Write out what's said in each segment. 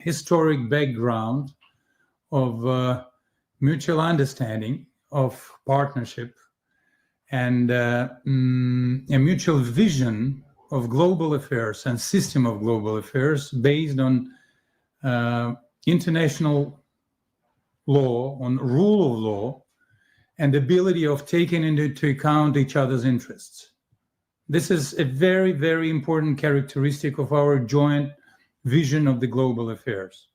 historic background of mutual understanding, of partnership, and a mutual vision of global affairs and system of global affairs based on international law, on rule of law, and the ability of taking into account each other's interests. This is a very, very important characteristic of our joint vision of the global affairs.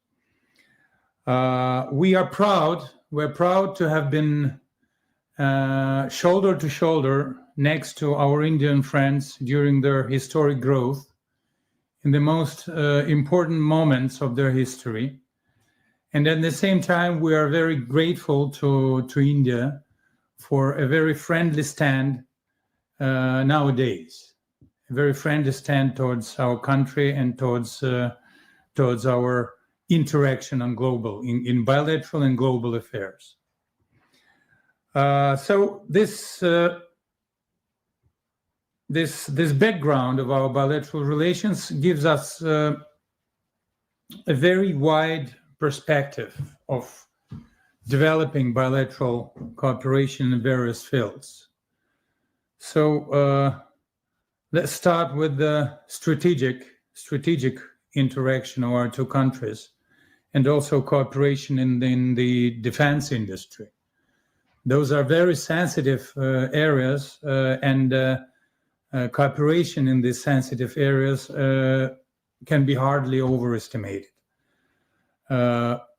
We're proud to have been shoulder to shoulder next to our Indian friends during their historic growth in the most important moments of their history. And at the same time, we are very grateful to India for a very friendly stand nowadays, a very friendly stand towards our country and towards our interaction on global, in bilateral and global affairs. So this background of our bilateral relations gives us a very wide perspective of developing bilateral cooperation in various fields. So let's start with the strategic interaction of our two countries, and also cooperation in the defense industry. Those are very sensitive areas, and cooperation in these sensitive areas can be hardly overestimated.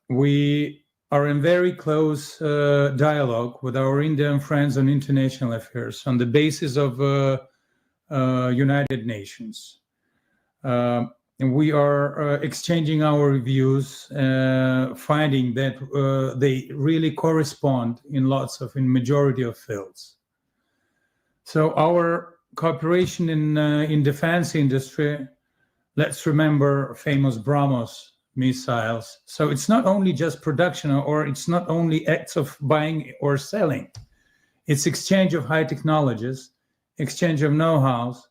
We are in very close dialogue with our Indian friends on international affairs on the basis of United Nations. And we are exchanging our views, finding that they really correspond in majority of fields. So our cooperation in defense industry, let's remember famous BrahMos missiles. So it's not only just production, or it's not only acts of buying or selling. It's exchange of high technologies, exchange of know-hows,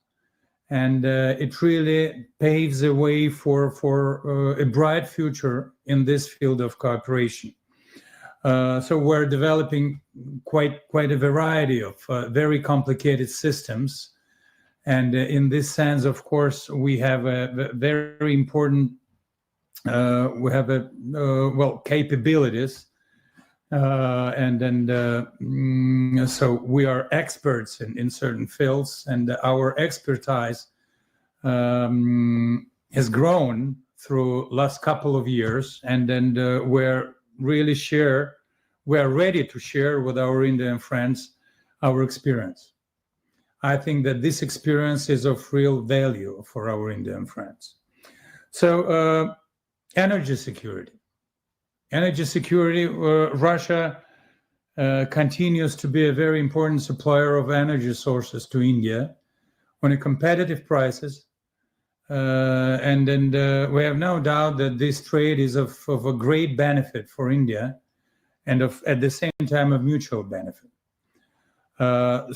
and it really paves the way for a bright future in this field of cooperation. So we're developing quite a variety of very complicated systems, and in this sense, of course, we have a very important capabilities, so we are experts in certain fields, and our expertise has grown through last couple of years, and we're ready to share with our Indian friends our experience. I think that this experience is of real value for our Indian friends. So energy security. Russia continues to be a very important supplier of energy sources to India on a competitive prices. And we have no doubt that this trade is of a great benefit for India, and at the same time of mutual benefit.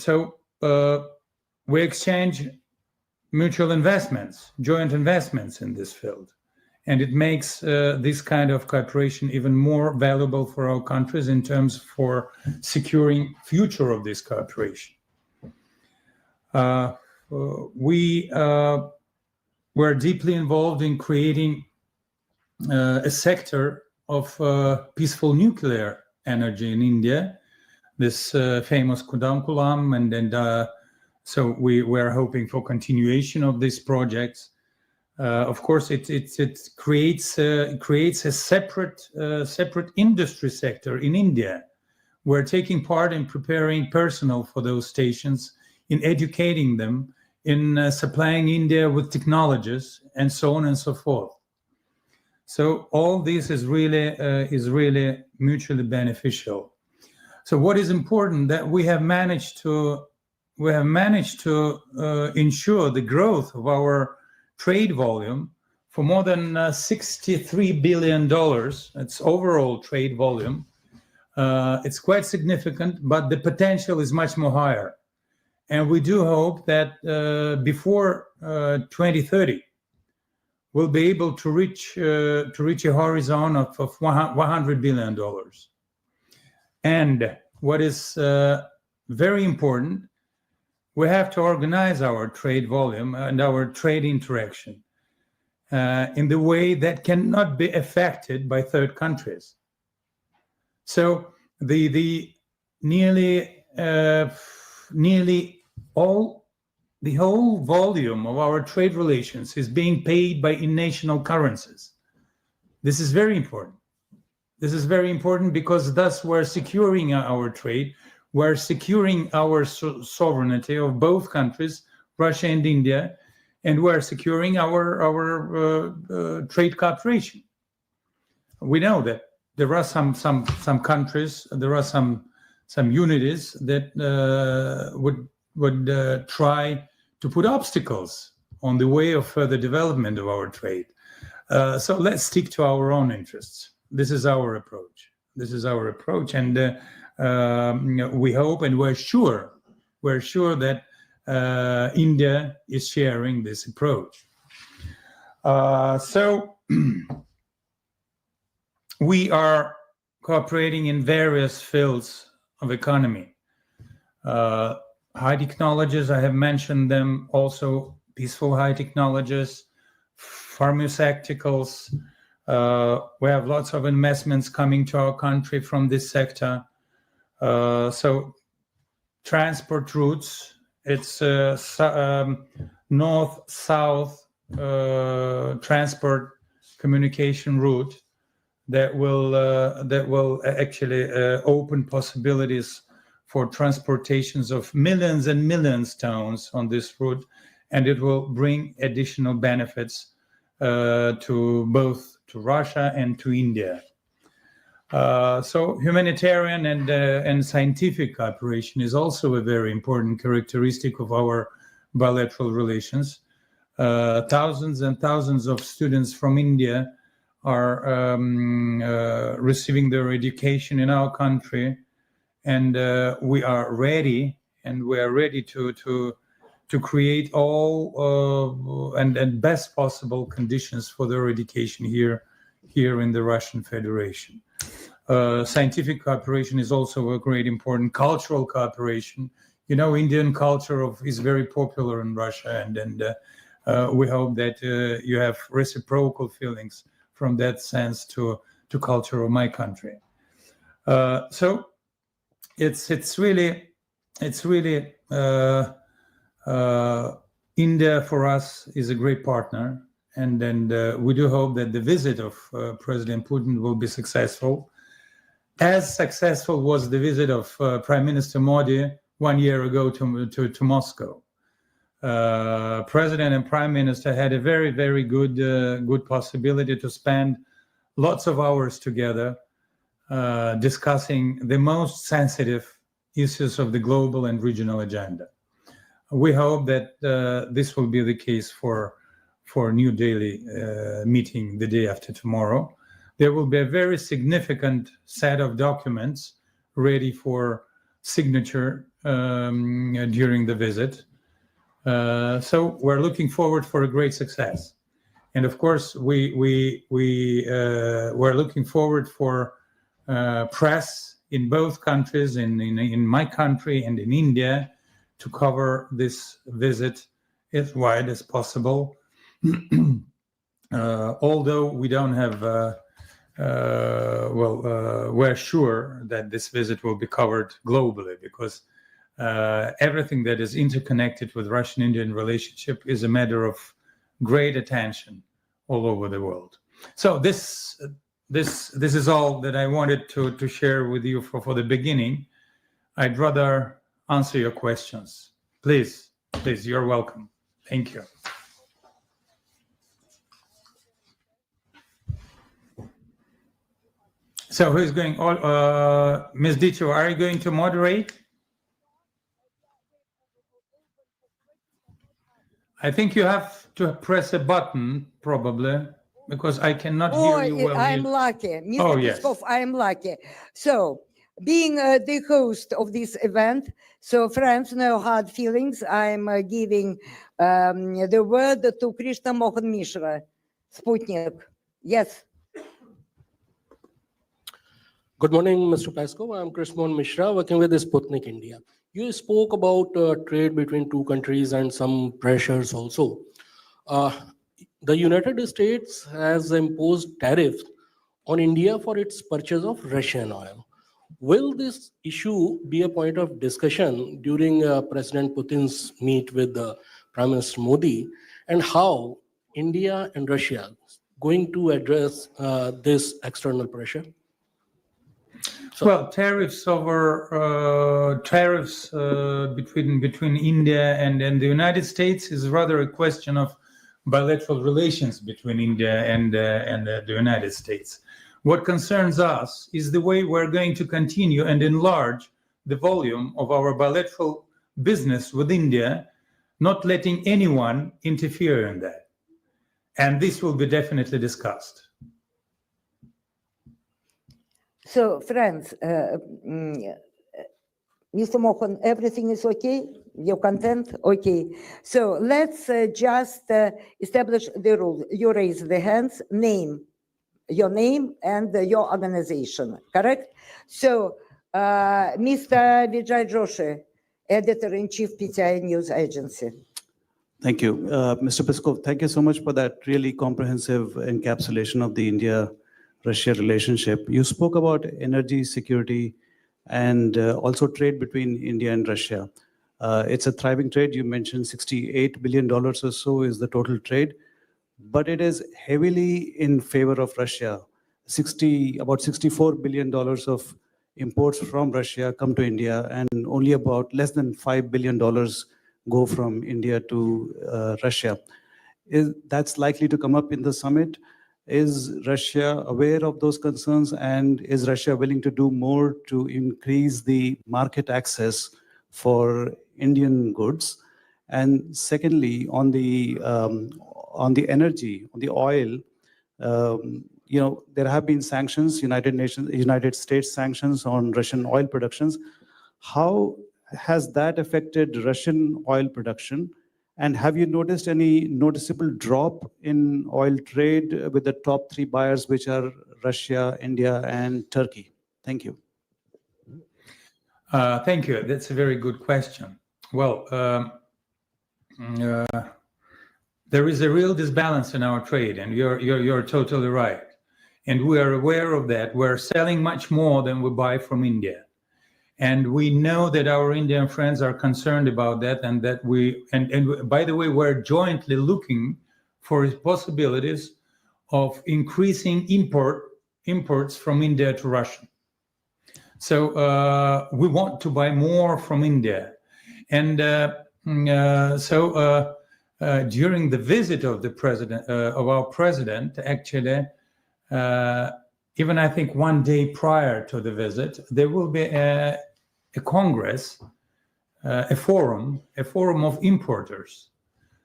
So we exchange mutual investments, joint investments in this field. And it makes this kind of cooperation even more valuable for our countries in terms for securing future of this cooperation. We're deeply involved in creating a sector of peaceful nuclear energy in India, this famous Kudam, and so we're hoping for continuation of these projects. Of course, it creates a separate industry sector in India. We're taking part in preparing personnel for those stations, in educating them, in supplying India with technologies, and so on and so forth. So all this is really mutually beneficial. So what is important that we have managed to ensure the growth of our trade volume for more than $63 billion. That's overall trade volume. It's quite significant, but the potential is much more higher. And we do hope that before 2030, will be able to reach a horizon of $100 billion. And what is very important, we have to organize our trade volume and our trade interaction in the way that cannot be affected by third countries. So the whole volume of our trade relations is being paid by in national currencies. This is very important. This is very important because thus we're securing our trade, we're securing our sovereignty of both countries, Russia and India, and we're securing our trade cooperation. We know that there are some countries, there are some unities that would try to put obstacles on the way of further development of our trade. So let's stick to our own interests. This is our approach. This is our approach, and we hope and we're sure that India is sharing this approach. So we are cooperating in various fields of economy. High technologies, I have mentioned them, also peaceful high technologies, pharmaceuticals. We have lots of investments coming to our country from this sector. So transport routes, it's north-south transport communication route that will actually open possibilities for transportations of millions and millions tons on this route, and it will bring additional benefits to both to Russia and to India. So humanitarian and scientific cooperation is also a very important characteristic of our bilateral relations. Thousands and thousands of students from India are receiving their education in our country, and we are ready to create all and best possible conditions for their education here in the Russian Federation. Scientific cooperation is also a great important cultural cooperation. You know, Indian culture is very popular in Russia, and we hope that you have reciprocal feelings from that sense to culture of my country. So it's really India for us is a great partner, and we do hope that the visit of President Putin will be successful. As successful was the visit of Prime Minister Modi 1 year ago to Moscow. President and Prime Minister had a very, very good possibility to spend lots of hours together discussing the most sensitive issues of the global and regional agenda. We hope that this will be the case for New Delhi meeting the day after tomorrow. There will be a very significant set of documents ready for signature during the visit. So we're looking forward for a great success. And of course, we're looking forward for press in both countries, in my country and in India, to cover this visit as wide as possible. Although we don't have, we're sure that this visit will be covered globally, because everything that is interconnected with Russian-Indian relationship is a matter of great attention all over the world. So this is all that I wanted to share with you for the beginning. I'd rather answer your questions. Please, you're welcome. Thank you. So who's going? Ms. Dito, are you going to moderate? I think you have to press a button, probably, because I cannot hear you well. I'm lucky. Mr. Oh, yes. Peskov, I'm lucky. So, being the host of this event, so friends, no hard feelings. I'm giving the word to Krishna Mohan Mishra. Sputnik. Yes. Good morning, Mr. Peskov. I'm Krishman Mishra, working with Sputnik India. You spoke about trade between two countries and some pressures also. The United States has imposed tariffs on India for its purchase of Russian oil. Will this issue be a point of discussion during President Putin's meet with Prime Minister Modi? And how India and Russia going to address this external pressure? Well, tariffs between India and the United States is rather a question of bilateral relations between India and the United States. What concerns us is the way we're going to continue and enlarge the volume of our bilateral business with India, not letting anyone interfere in that. And this will be definitely discussed. So, friends, Mr. Mohan, everything is okay? You're content? Okay. So let's just establish the rule. You raise the hands, your name and your organization, correct? So, Mr. Vijay Joshi, Editor-in-Chief, PTI News Agency. Thank you. Mr. Peskov, thank you so much for that really comprehensive encapsulation of the India-Russia relationship. You spoke about energy security and also trade between India and Russia. It's a thriving trade. You mentioned $68 billion or so is the total trade, but it is heavily in favor of Russia. About $64 billion of imports from Russia come to India, and only about less than $5 billion go from India to Russia. That's likely to come up in the summit. Is Russia aware of those concerns, and is Russia willing to do more to increase the market access for Indian goods? And secondly, on the energy, on the oil, there have been sanctions, United States sanctions on Russian oil productions. How has that affected Russian oil production? And have you noticed any noticeable drop in oil trade with the top three buyers, which are Russia, India, and Turkey? Thank you. Thank you. That's a very good question. Well, there is a real disbalance in our trade, and you're totally right. And we are aware of that. We're selling much more than we buy from India. And we know that our Indian friends are concerned about that, and that and by the way, we're jointly looking for possibilities of increasing imports from India to Russia. So we want to buy more from India. And during the visit of the president, of our president, actually, even I think one day prior to the visit, there will be a congress, a forum of importers.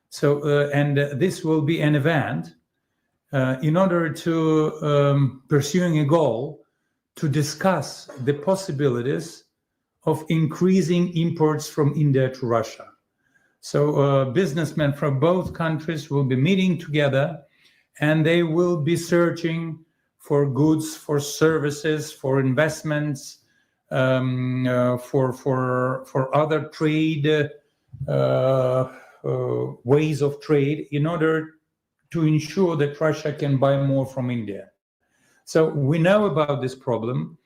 So, and this will be an event in order to pursuing a goal to discuss the possibilities of increasing imports from India to Russia. So businessmen from both countries will be meeting together, and they will be searching for goods, for services, for investments, for other trade ways of trade, in order to ensure that Russia can buy more from India. So we know about this problem,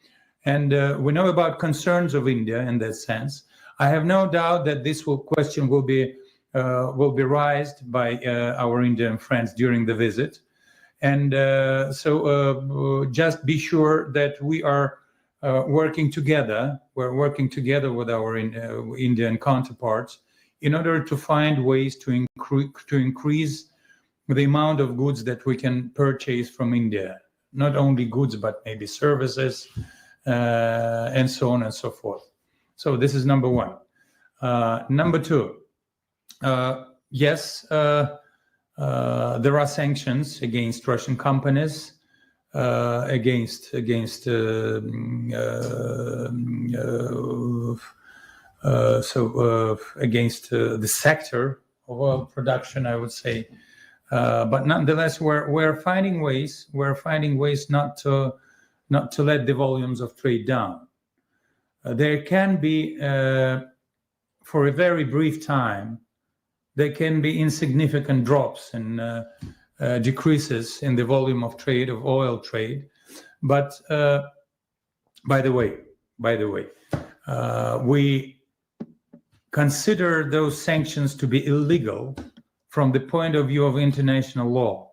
and we know about concerns of India in that sense. I have no doubt that this question will be raised by our Indian friends during the visit. And so just be sure that we are working together. We're working together with our Indian counterparts in order to find ways to increase the amount of goods that we can purchase from India. Not only goods, but maybe services, and so on and so forth. So this is number one. Number two, yes, there are sanctions against Russian companies, against against the sector of oil production, I would say. But nonetheless, we're finding ways not to let the volumes of trade down. There can be, for a very brief time, there can be insignificant drops and decreases in the volume of trade, of oil trade. But by the way, we consider those sanctions to be illegal from the point of view of international law.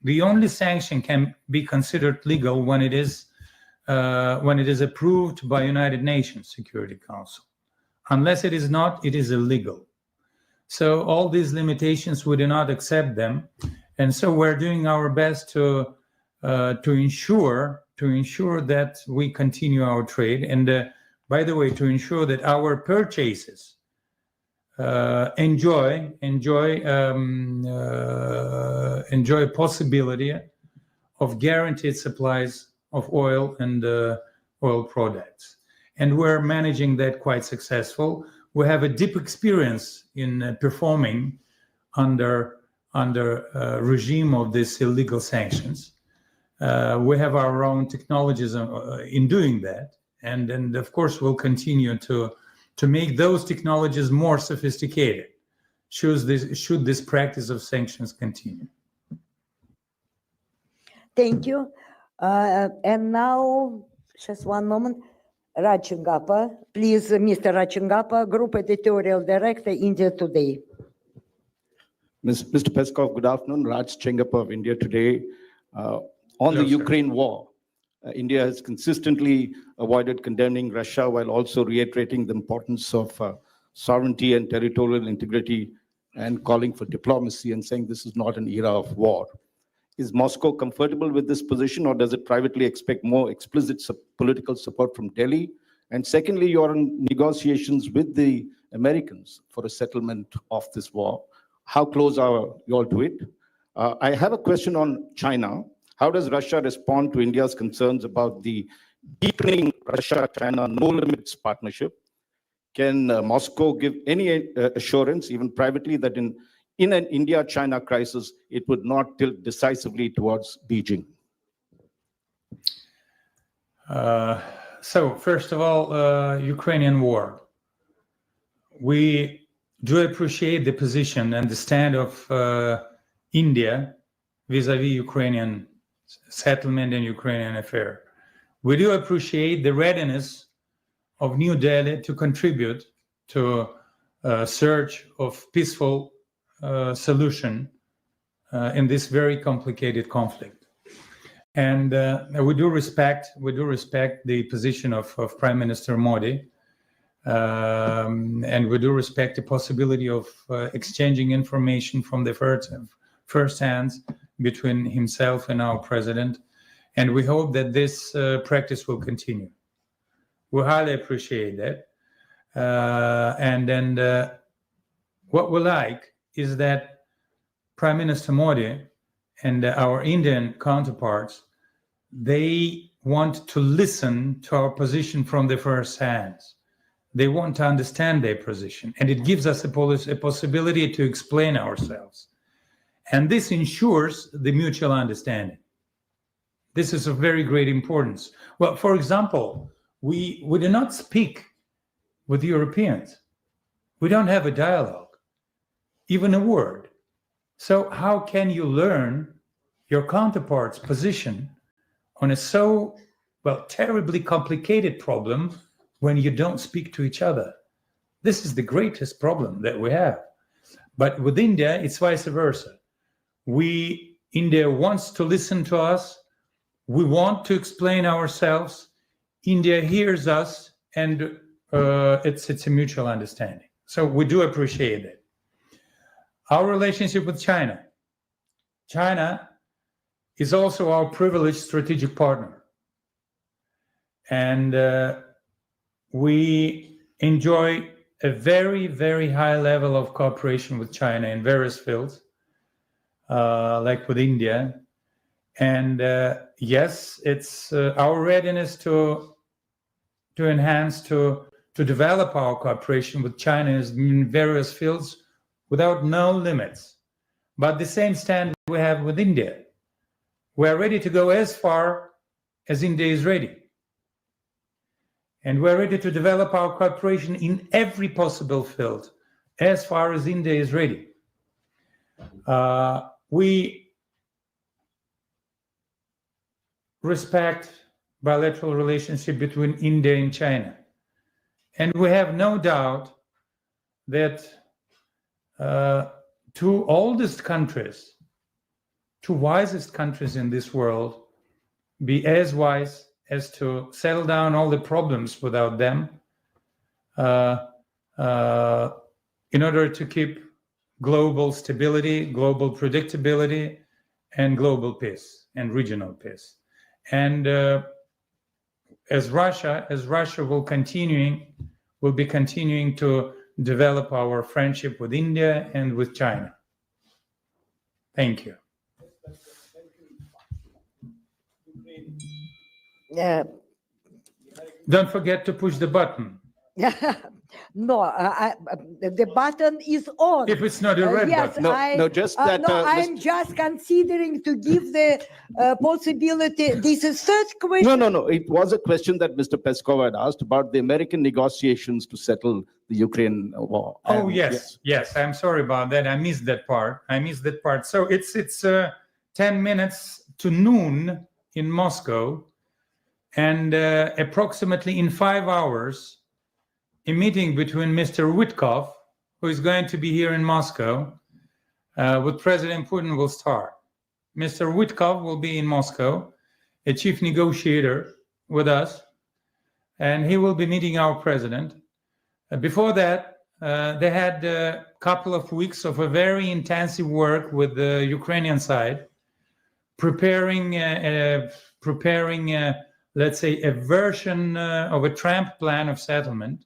The only sanction can be considered legal when it is approved by United Nations Security Council. Unless it is not, it is illegal. So all these limitations, we do not accept them, and so we're doing our best to ensure that we continue our trade, and by the way, to ensure that our purchases enjoy possibility of guaranteed supplies of oil and oil products, and we're managing that quite successful. We have a deep experience in performing under regime of these illegal sanctions. We have our own technologies in doing that, and of course we'll continue to make those technologies more sophisticated should this practice of sanctions continue. Thank you. And now, just one moment. Rachingappa, please, Mr. Rachingappa, Group Editorial Director, India Today. Mr. Peskov, good afternoon. Raj Chengappa of India Today. On Hello, the sir. Ukraine war, India has consistently avoided condemning Russia while also reiterating the importance of sovereignty and territorial integrity and calling for diplomacy and saying this is not an era of war. Is Moscow comfortable with this position, or does it privately expect more explicit political support from Delhi? And secondly, you're in negotiations with the Americans for a settlement of this war. How close are you all to it? I have a question on China. How does Russia respond to India's concerns about the deepening Russia-China no-limits partnership? Can Moscow give any assurance, even privately, that in an India-China crisis, it would not tilt decisively towards Beijing? So first of all, Ukrainian war. We do appreciate the position and the stand of India vis-a-vis Ukrainian settlement and Ukrainian affair. We do appreciate the readiness of New Delhi to contribute to a search of peaceful solution in this very complicated conflict. And we do respect the position of Prime Minister Modi, and we do respect the possibility of exchanging information from the first hands between himself and our president. And we hope that this practice will continue. We highly appreciate that. And what we like is that Prime Minister Modi and our Indian counterparts, they want to listen to our position from the first hands. They want to understand their position, and it gives us a possibility to explain ourselves. And this ensures the mutual understanding. This is of very great importance. Well, for example, we do not speak with Europeans. We don't have a dialogue, even a word. So how can you learn your counterpart's position on a so, well, terribly complicated problem when you don't speak to each other? This is the greatest problem that we have. But with India, it's vice versa. India wants to listen to us. We want to explain ourselves. India hears us, and it's a mutual understanding. So we do appreciate it. Our relationship with China. China is also our privileged strategic partner. And we enjoy a very, very high level of cooperation with China in various fields, like with India. And yes, it's our readiness to enhance, to develop our cooperation with China in various fields without no limits. but the same stand we have with India. We are ready to go as far as India is ready. And we're ready to develop our cooperation in every possible field as far as India is ready. We respect bilateral relationship between India and China. And we have no doubt that two oldest countries, two wisest countries in this world, be as wise as to settle down all the problems without them in order to keep global stability, global predictability, and global peace and regional peace. And as Russia will be continuing to develop our friendship with India and with China. Thank you. Don't forget to push the button. No, the button is on. If it's not a red Yes, button. No, just that. no, I'm just considering to give the possibility. This is third question. No. It was a question that Mr. Peskov had asked about the American negotiations to settle the Ukraine war. Oh, And yes. I'm sorry about that. I missed that part. So it's 10 minutes to noon in Moscow, and approximately in 5 hours, a meeting between Mr. Witkoff, who is going to be here in Moscow, with President Putin will start. Mr. Witkoff will be in Moscow, a chief negotiator with us, and he will be meeting our president. Before that, they had a couple of weeks of a very intensive work with the Ukrainian side, preparing, let's say, a version of a Trump plan of settlement.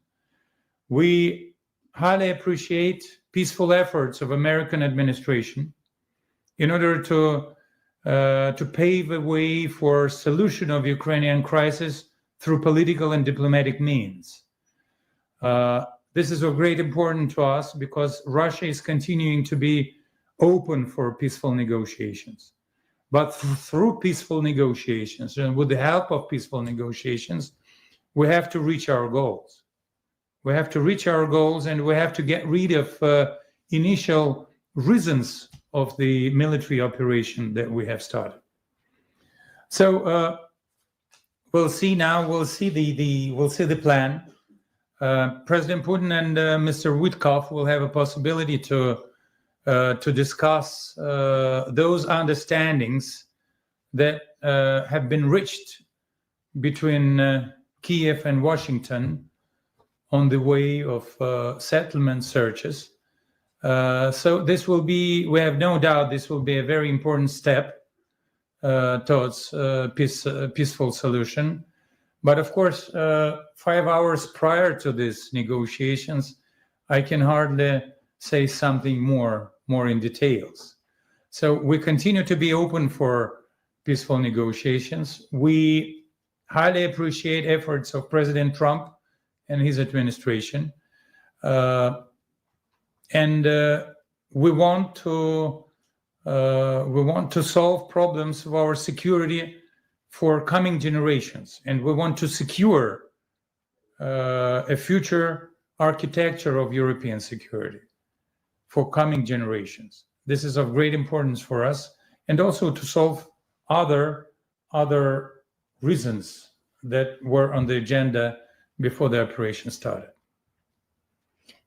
We highly appreciate peaceful efforts of American administration in order to pave a way for solution of Ukrainian crisis through political and diplomatic means. This is of great importance to us because Russia is continuing to be open for peaceful negotiations. But through peaceful negotiations and with the help of peaceful negotiations, we have to reach our goals. We have to reach our goals, and we have to get rid of initial reasons of the military operation that we have started. So we'll see now. We'll see the plan. President Putin and Mr. Witkoff will have a possibility to discuss those understandings that have been reached between Kiev and Washington on the way of settlement searches. So this will be, we have no doubt, this will be a very important step towards peaceful solution. But of course, 5 hours prior to these negotiations, I can hardly say something more in details. So we continue to be open for peaceful negotiations. We highly appreciate efforts of President Trump and his administration, and we want to solve problems of our security for coming generations, and we want to secure a future architecture of European security for coming generations. This is of great importance for us, and also to solve other reasons that were on the agenda before the operation started.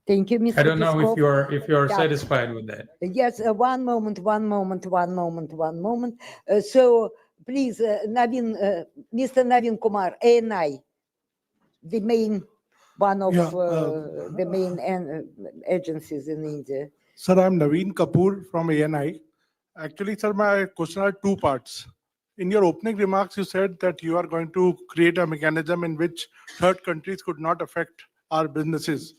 Thank you, Mr. I don't know Peskov. if you're Yeah. satisfied with that. Yes, one moment. So please, Navin, Mr. Navin Kumar, ANI, the main one of the main agencies in India. Sir, I'm Naveen Kapoor from ANI. Actually, sir, my question are two parts. In your opening remarks, you said that you are going to create a mechanism in which third countries could not affect our businesses.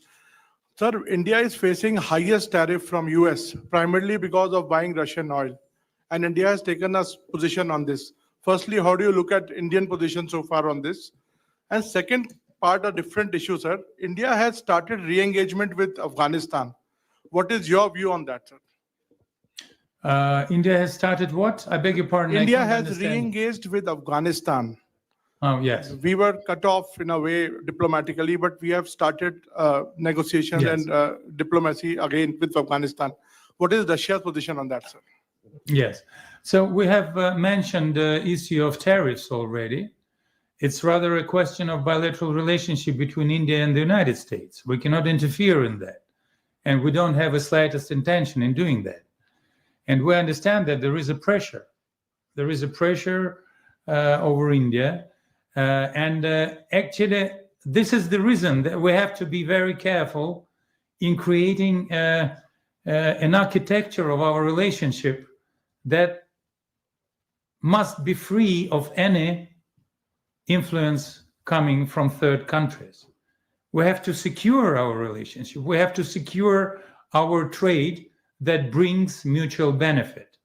Sir, India is facing highest tariff from US, primarily because of buying Russian oil. And India has taken a position on this. Firstly, how do you look at Indian position so far on this? And second part, a different issue, sir. India has started re-engagement with Afghanistan. What is your view on that, sir? India has started what? I beg your pardon. I India couldn't has understand. re-engaged with Afghanistan. Oh, yes. We were cut off in a way diplomatically, but we have started negotiations Yes. and diplomacy again with Afghanistan. What is Russia's position on that, sir? Yes. So we have mentioned the issue of tariffs already. It's rather a question of bilateral relationship between India and the United States. We cannot interfere in that. And we don't have the slightest intention in doing that. And we understand that there is a pressure. There is a pressure over India. Actually, this is the reason that we have to be very careful in creating an architecture of our relationship that must be free of any influence coming from third countries. We have to secure our relationship. We have to secure our trade that brings mutual benefit.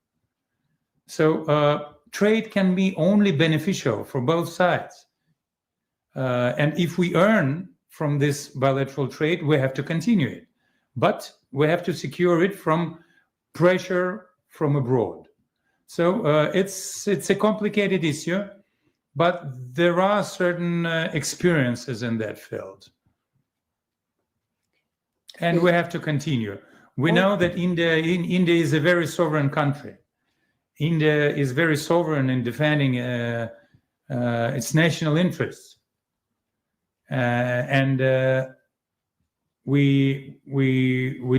So trade can be only beneficial for both sides. And if we earn from this bilateral trade, we have to continue it. But we have to secure it from pressure from abroad. So it's a complicated issue, but there are certain experiences in that field. And we have to continue. We know that India is a very sovereign country. India is very sovereign in defending its national interests. And we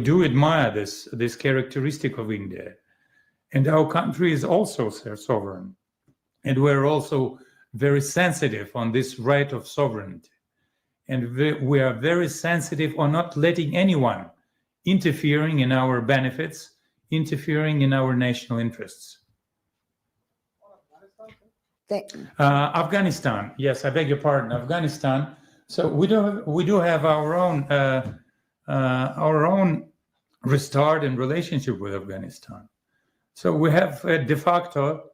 do admire this characteristic of India. And our country is also sovereign. And we're also very sensitive on this right of sovereignty. And we are very sensitive on not letting anyone interfering in our benefits, interfering in our national interests. Afghanistan, yes, I beg your pardon, Afghanistan. So we do have our own restart and relationship with Afghanistan. So we have a de facto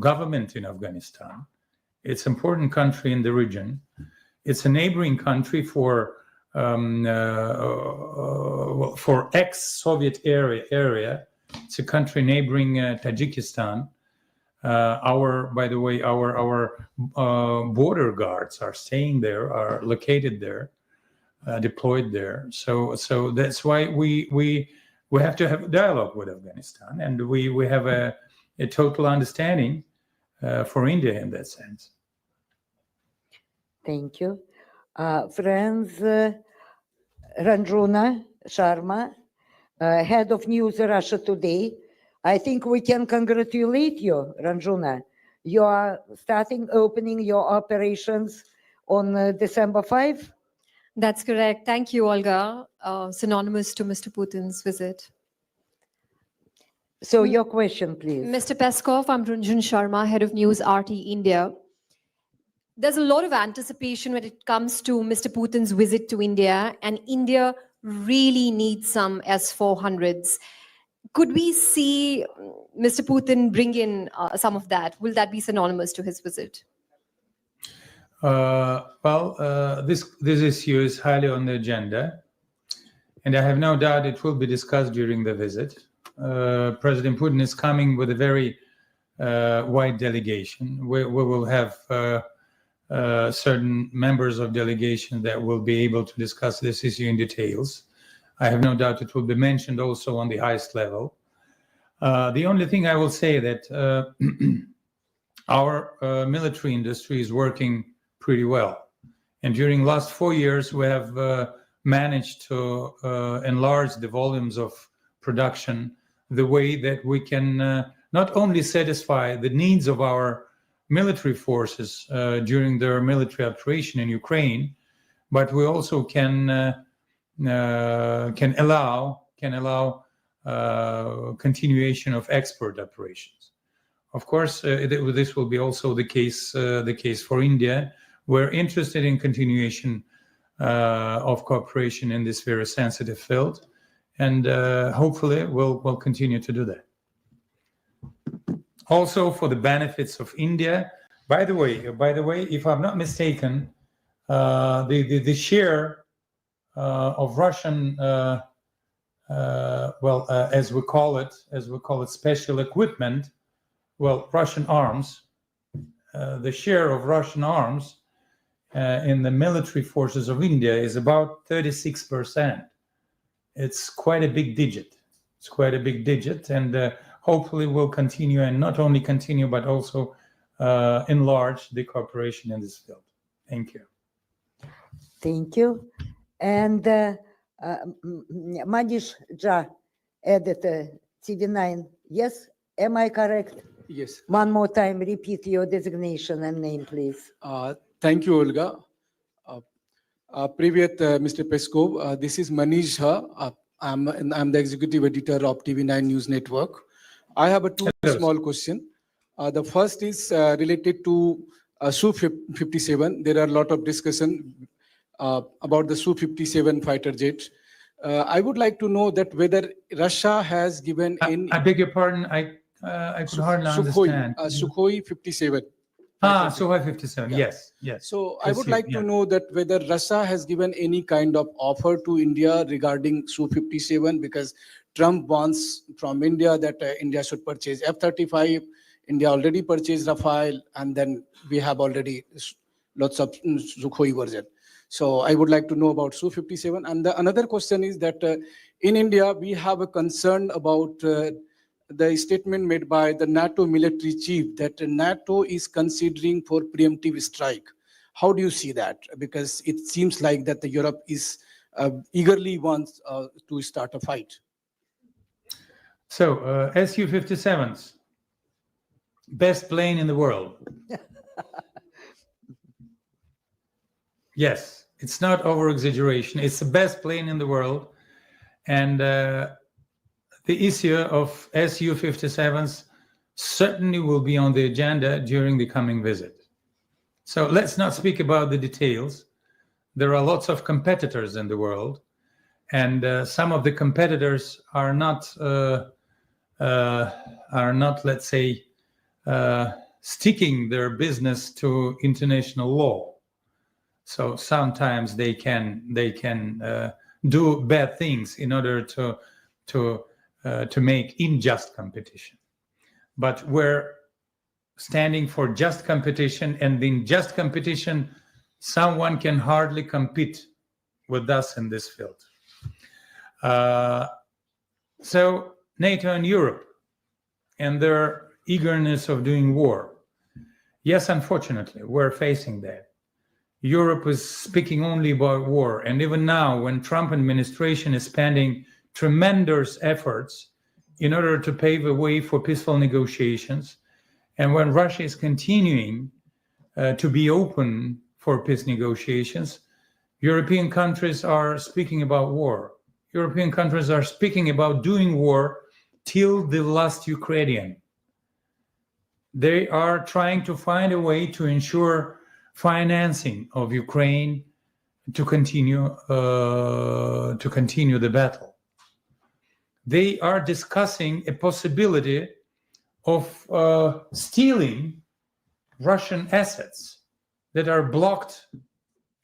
government in Afghanistan. It's an important country in the region. It's a neighboring country for ex-Soviet area. It's a country neighboring Tajikistan. By the way, our border guards are staying there, are located there, deployed there. So that's why we have to have a dialogue with Afghanistan, and we have a total understanding for India in that sense. Thank you. Friends, Ranjuna Sharma, head of News Russia Today. I think we can congratulate you, Ranjuna. You are opening your operations on December 5? That's correct. Thank you, Olga. Synonymous to Mr. Putin's visit. So your question, please. Mr. Peskov, I'm Ranjun Sharma, head of News RT India. There's a lot of anticipation when it comes to Mr. Putin's visit to India, and India really needs some S-400s. Could we see Mr. Putin bring in some of that? Will that be synonymous to his visit? This issue is highly on the agenda, and I have no doubt it will be discussed during the visit. President Putin is coming with a very wide delegation. We will have certain members of delegation that will be able to discuss this issue in details. I have no doubt it will be mentioned also on the highest level. The only thing I will say that our military industry is working pretty well. And during last 4 years, we have managed to enlarge the volumes of production the way that we can not only satisfy the needs of our military forces during their military operation in Ukraine, but we also can allow continuation of export operations. Of course, this will be also the case for India. We're interested in continuation of cooperation in this very sensitive field, and hopefully we'll continue to do that. Also, for the benefits of India. By the way, if I'm not mistaken, the share of Russian as we call it, special equipment. Well, Russian arms, the share of Russian arms in the military forces of India is about 36%. It's quite a big digit. And hopefully will continue, and not only continue, but also enlarge the cooperation in this field. Thank you. Thank you. And Manish Jha, editor, TV9. Yes, am I correct? Yes. One more time, repeat your designation and name, please. Thank you, Olga. Привет, Mr. Peskov. This is Manish Jha. I'm the executive editor of TV9 News Network. I have two small questions. The first is related to Su-57. There are a lot of discussion about the Su-57 fighter jet. I would like to know that whether Russia has given in... I beg your pardon, I could hardly understand. Sukhoi 57. Sukhoi 57, Yeah. yes. So I would like to know that whether Russia has given any kind of offer to India regarding Su-57, because Trump wants from India that India should purchase F-35. India already purchased Rafale, and then we have already lots of Sukhoi version. So I would like to know about Su-57. And another question is that in India, we have a concern about the statement made by the NATO military chief that NATO is considering for preemptive strike. How do you see that? Because it seems like that the Europe is eagerly wants to start a fight. So Su-57s, best plane in the world. Yes, it's not over-exaggeration. It's the best plane in the world. And the issue of Su-57s certainly will be on the agenda during the coming visit. So let's not speak about the details. There are lots of competitors in the world, and some of the competitors are not, let's say, sticking their business to international law. So sometimes they can do bad things in order to make unjust competition. But we're standing for just competition, and in just competition, someone can hardly compete with us in this field. So NATO and Europe and their eagerness of doing war. Yes, unfortunately, we're facing that. Europe is speaking only about war. And even now, when Trump administration is spending tremendous efforts in order to pave a way for peaceful negotiations, and when Russia is continuing to be open for peace negotiations, European countries are speaking about war. European countries are speaking about doing war till the last Ukrainian. They are trying to find a way to ensure financing of Ukraine to continue the battle. They are discussing a possibility of stealing Russian assets that are blocked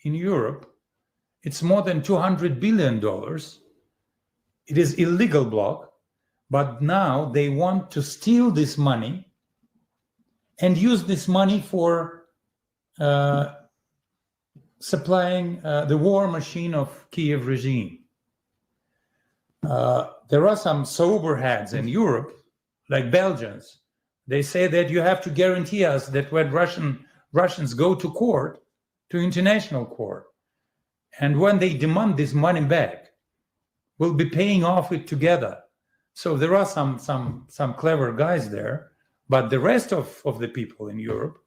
in Europe. It's more than $200 billion. It is illegal block, but now they want to steal this money and use this money for supplying the war machine of Kiev regime. There are some sober heads in Europe, like Belgians. They say that you have to guarantee us that when Russians go to court, to international court, and when they demand this money back, we'll be paying off it together. So there are some clever guys there, but the rest of the people in Europe,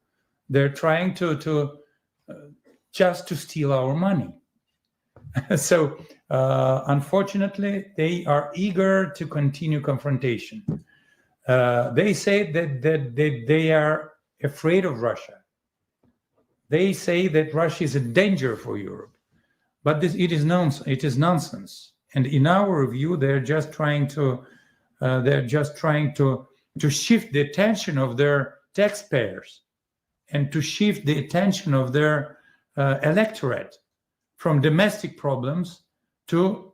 they're trying to just to steal our money. So unfortunately, they are eager to continue confrontation. They say that they are afraid of Russia. They say that Russia is a danger for Europe, but it is nonsense. And in our view, they're just trying to shift the attention of their taxpayers and to shift the attention of their electorate from domestic problems to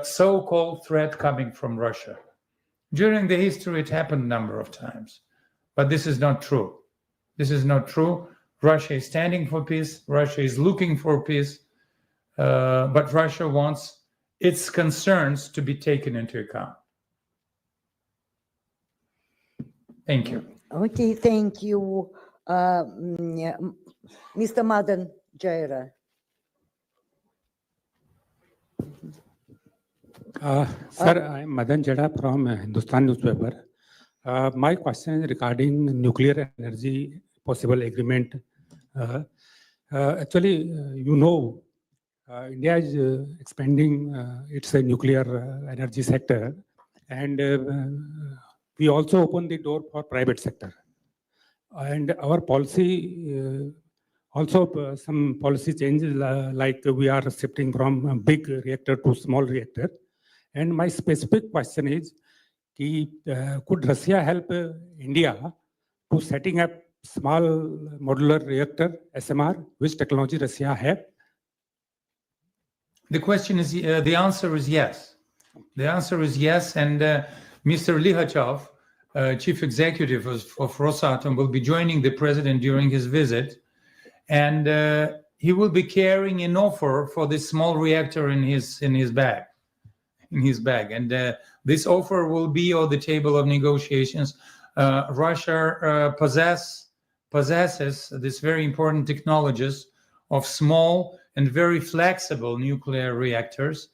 so-called threat coming from Russia. During the history, it happened a number of times, but this is not true. This is not true. Russia is standing for peace. Russia is looking for peace, but Russia wants its concerns to be taken into account. Thank you. Okay, thank you. Mr. Madan Jaira. Sir, I'm Madan Jada from Hindustan newspaper. My question is regarding nuclear energy possible agreement. Actually, India is expanding its nuclear energy sector, and we also open the door for private sector. And our policy also some policy changes like we are shifting from a big reactor to small reactor. And my specific question is, could Russia help India to setting up small modular reactor, SMR, which technology Russia have? The question is, the answer is yes. The answer is yes, and Mr. Lihachev, chief executive of Rosatom, will be joining the president during his visit, and he will be carrying an offer for this small reactor in his bag. And this offer will be on the table of negotiations. Russia possesses this very important technologies of small and very flexible nuclear reactors,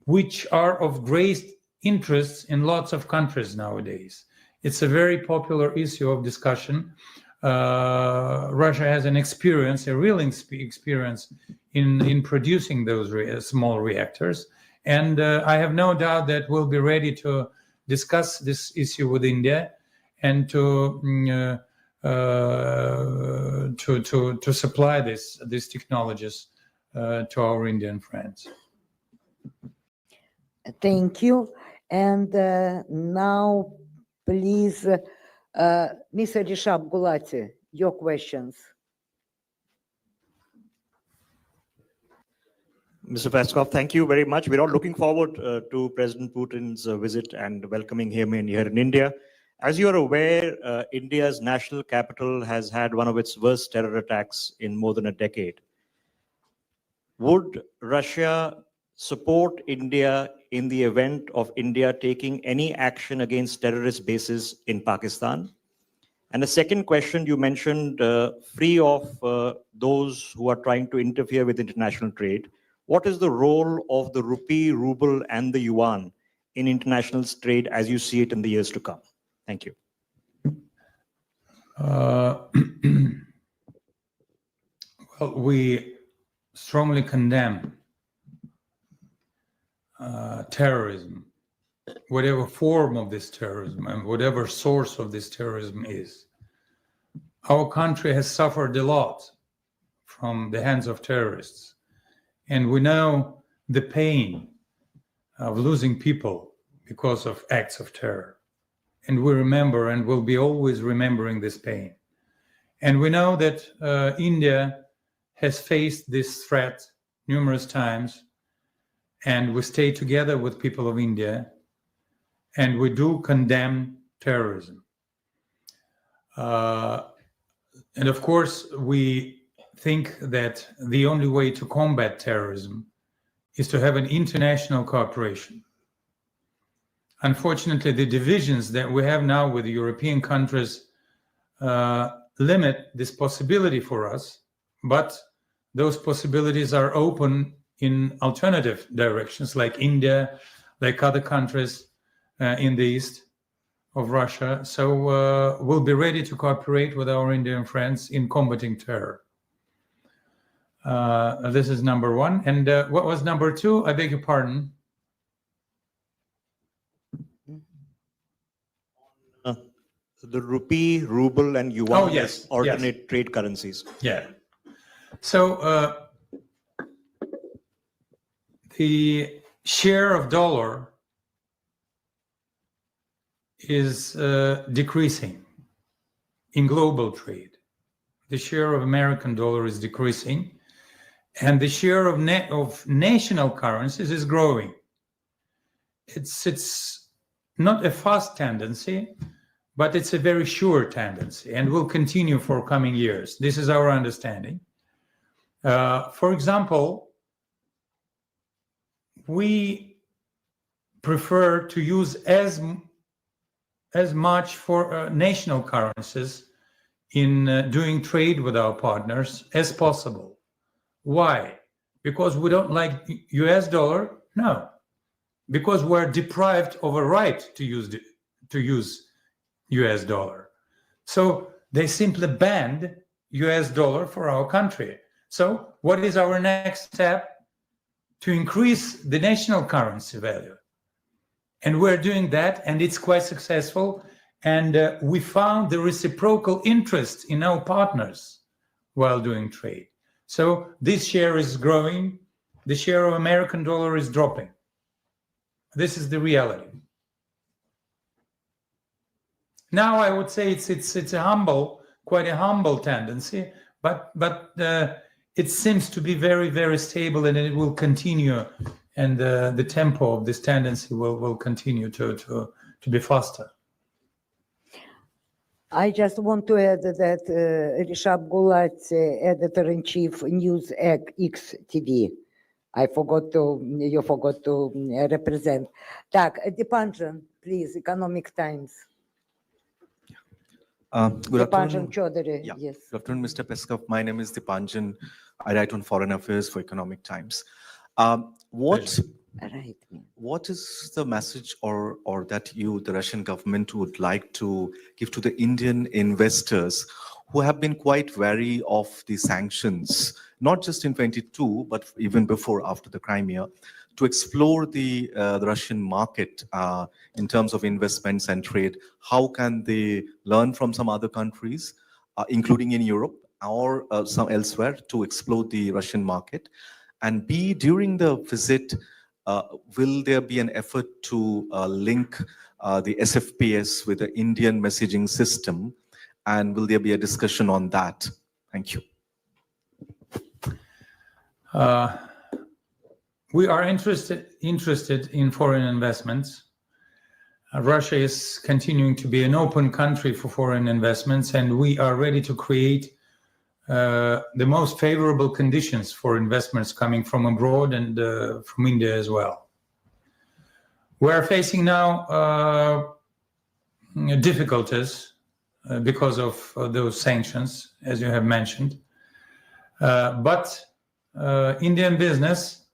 which are of great interest in lots of countries nowadays. It's a very popular issue of discussion. Russia has an experience, a real experience in producing those small reactors. And I have no doubt that we'll be ready to discuss this issue with India and to supply these technologies to our Indian friends. Thank you. And now, please, Mr. Rishab Gulati, your questions. Mr. Peskov, thank you very much. We're all looking forward to President Putin's visit and welcoming him here in India. As you are aware, India's national capital has had one of its worst terror attacks in more than a decade. Would Russia support India in the event of India taking any action against terrorist bases in Pakistan? And the second question, you mentioned free of those who are trying to interfere with international trade. What is the role of the rupee, ruble, and the yuan in international trade as you see it in the years to come? Thank you. Well, we strongly condemn terrorism, whatever form of this terrorism and whatever source of this terrorism is. Our country has suffered a lot from the hands of terrorists. And we know the pain of losing people because of acts of terror. And we remember and will be always remembering this pain. And we know that India has faced this threat numerous times, and we stay together with people of India, and we do condemn terrorism. And of course, we think that the only way to combat terrorism is to have an international cooperation. Unfortunately, the divisions that we have now with the European countries limit this possibility for us, but those possibilities are open in alternative directions, like India, like other countries in the east of Russia. So we'll be ready to cooperate with our Indian friends in combating terror. This is number one. And what was number two? I beg your pardon. The rupee, ruble, and yuan as alternate trade currencies. Yeah. So the share of dollar is decreasing in global trade. The share of American dollar is decreasing. And the share of national currencies is growing. It's not a fast tendency, but it's a very sure tendency and will continue for coming years. This is our understanding. For example, we prefer to use as much for national currencies in doing trade with our partners as possible. Why? Because we don't like US dollar? No. Because we're deprived of a right to use US dollar. So they simply banned US dollar for our country. So what is our next step? To increase the national currency value. And we're doing that, and it's quite successful. And we found the reciprocal interest in our partners while doing trade. So this share is growing. The share of American dollar is dropping. This is the reality. Now I would say it's a quite a humble tendency, but it seems to be very, very stable, and it will continue. And the tempo of this tendency will continue to be faster. I just want to add that Rishab Gulat, editor-in-chief, News X TV. You forgot to represent. Так, Dipanjan, please, Economic Times. Good Dipanjan afternoon. Chaudhary, Yeah. yes. Good afternoon, Mr. Peskov. My name is Dipanjan. I write on foreign affairs for Economic Times. Right. What is the message or that the Russian government would like to give to the Indian investors who have been quite wary of the sanctions, not just in 22, but even before, after the Crimea, to explore the Russian market in terms of investments and trade? How can they learn from some other countries, including in Europe or some elsewhere, to explore the Russian market? And B, during the visit, will there be an effort to link the SFPS with the Indian messaging system? And will there be a discussion on that? Thank you. We are interested in foreign investments. Russia is continuing to be an open country for foreign investments, and we are ready to create the most favorable conditions for investments coming from abroad and from India as well. We are facing now difficulties because of those sanctions, as you have mentioned. But Indian business,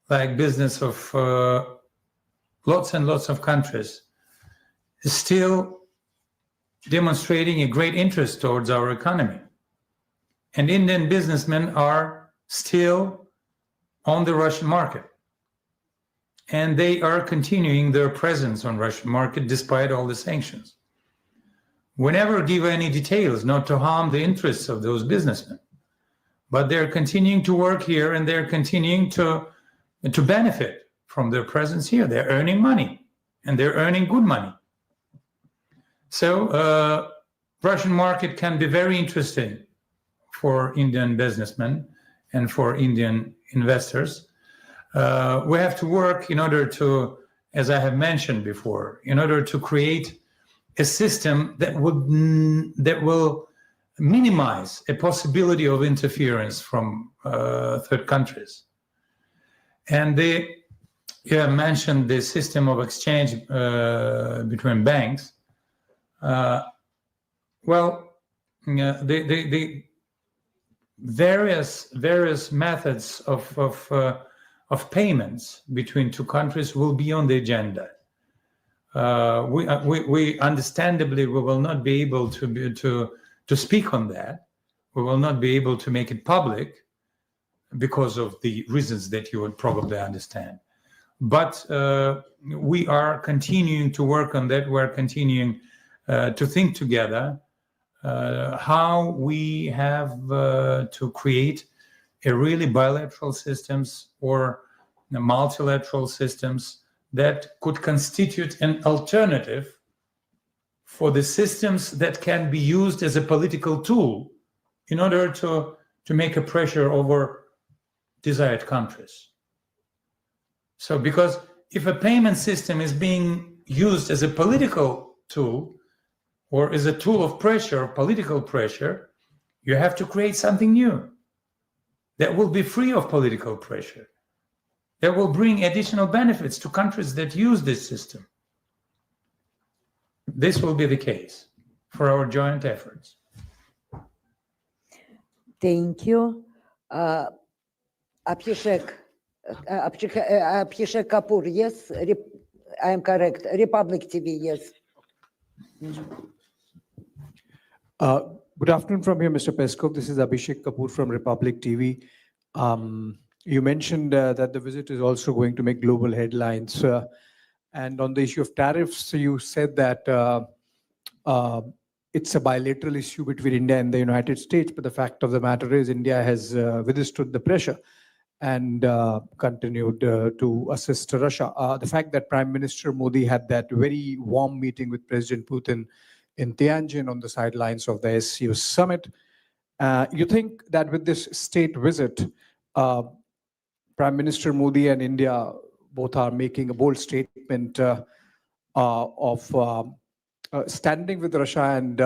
like business of lots and lots of countries, is still demonstrating a great interest towards our economy. And Indian businessmen are still on the Russian market. And they are continuing their presence on Russian market despite all the sanctions. We never give any details not to harm the interests of those businessmen. But they're continuing to work here, and they're continuing to benefit from their presence here. They're earning money, and they're earning good money. So Russian market can be very interesting for Indian businessmen and for Indian investors. We have to work in order to, as I have mentioned before, in order to create a system that will minimize a possibility of interference from third countries. And you have mentioned the system of exchange between banks. The various methods of payments between two countries will be on the agenda. We understandably we will not be able to speak on that. We will not be able to make it public because of the reasons that you would probably understand. But we are continuing to work on that. We're continuing to think together how we have to create a really bilateral systems or multilateral systems that could constitute an alternative for the systems that can be used as a political tool in order to make a pressure over desired countries. So because if a payment system is being used as a political tool or as a tool of pressure, political pressure, you have to create something new that will be free of political pressure, that will bring additional benefits to countries that use this system. This will be the case for our joint efforts. Thank you. Abhishek Kapoor, yes, I am correct. Republic TV, yes. Good afternoon from here, Mr. Peskov. This is Abhishek Kapoor from Republic TV. You mentioned that the visit is also going to make global headlines. And on the issue of tariffs, you said that it's a bilateral issue between India and the United States. But the fact of the matter is India has withstood the pressure and continued to assist Russia. The fact that Prime Minister Modi had that very warm meeting with President Putin in Tianjin on the sidelines of the SCO summit. You think that with this state visit, Prime Minister Modi and India both are making a bold statement of standing with Russia and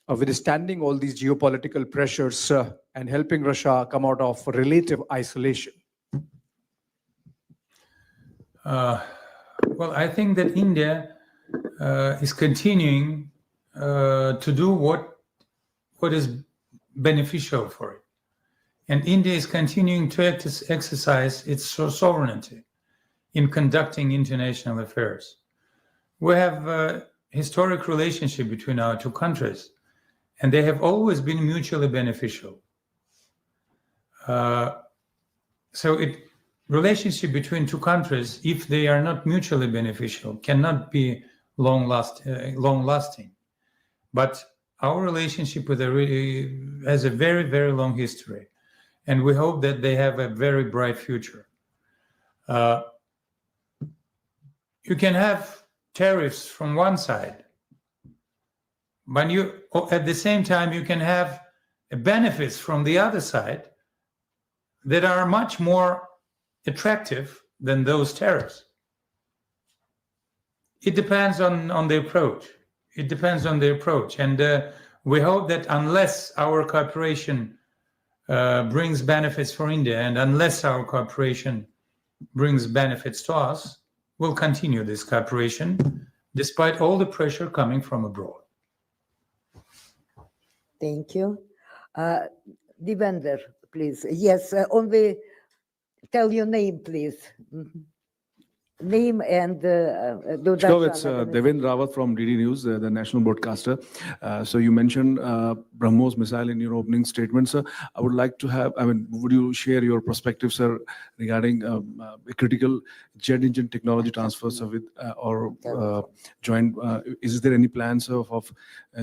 withstanding all these geopolitical pressures and helping Russia come out of relative isolation? Well, I think that India is continuing to do what is beneficial for it. And India is continuing to exercise its sovereignty in conducting international affairs. We have a historic relationship between our two countries, and they have always been mutually beneficial. Relationship between two countries, if they are not mutually beneficial, cannot be long-lasting. But our relationship with has a very, very long history, and we hope that they have a very bright future. You can have tariffs from one side, but at the same time you can have benefits from the other side that are much more attractive than those tariffs. It depends on the approach. It depends on the approach. And we hope that unless our cooperation brings benefits for India and unless our cooperation brings benefits to us, we'll continue this cooperation despite all the pressure coming from abroad. Thank you. Devender, please. Yes, only tell your name, please. Name and Sure, it's Devendra Rawat from DD News, the national broadcaster. So you mentioned BrahMos missile in your opening statement, sir. I would like to have, would you share your perspective, sir, regarding a critical jet engine technology transfers with or joint, is there any plans of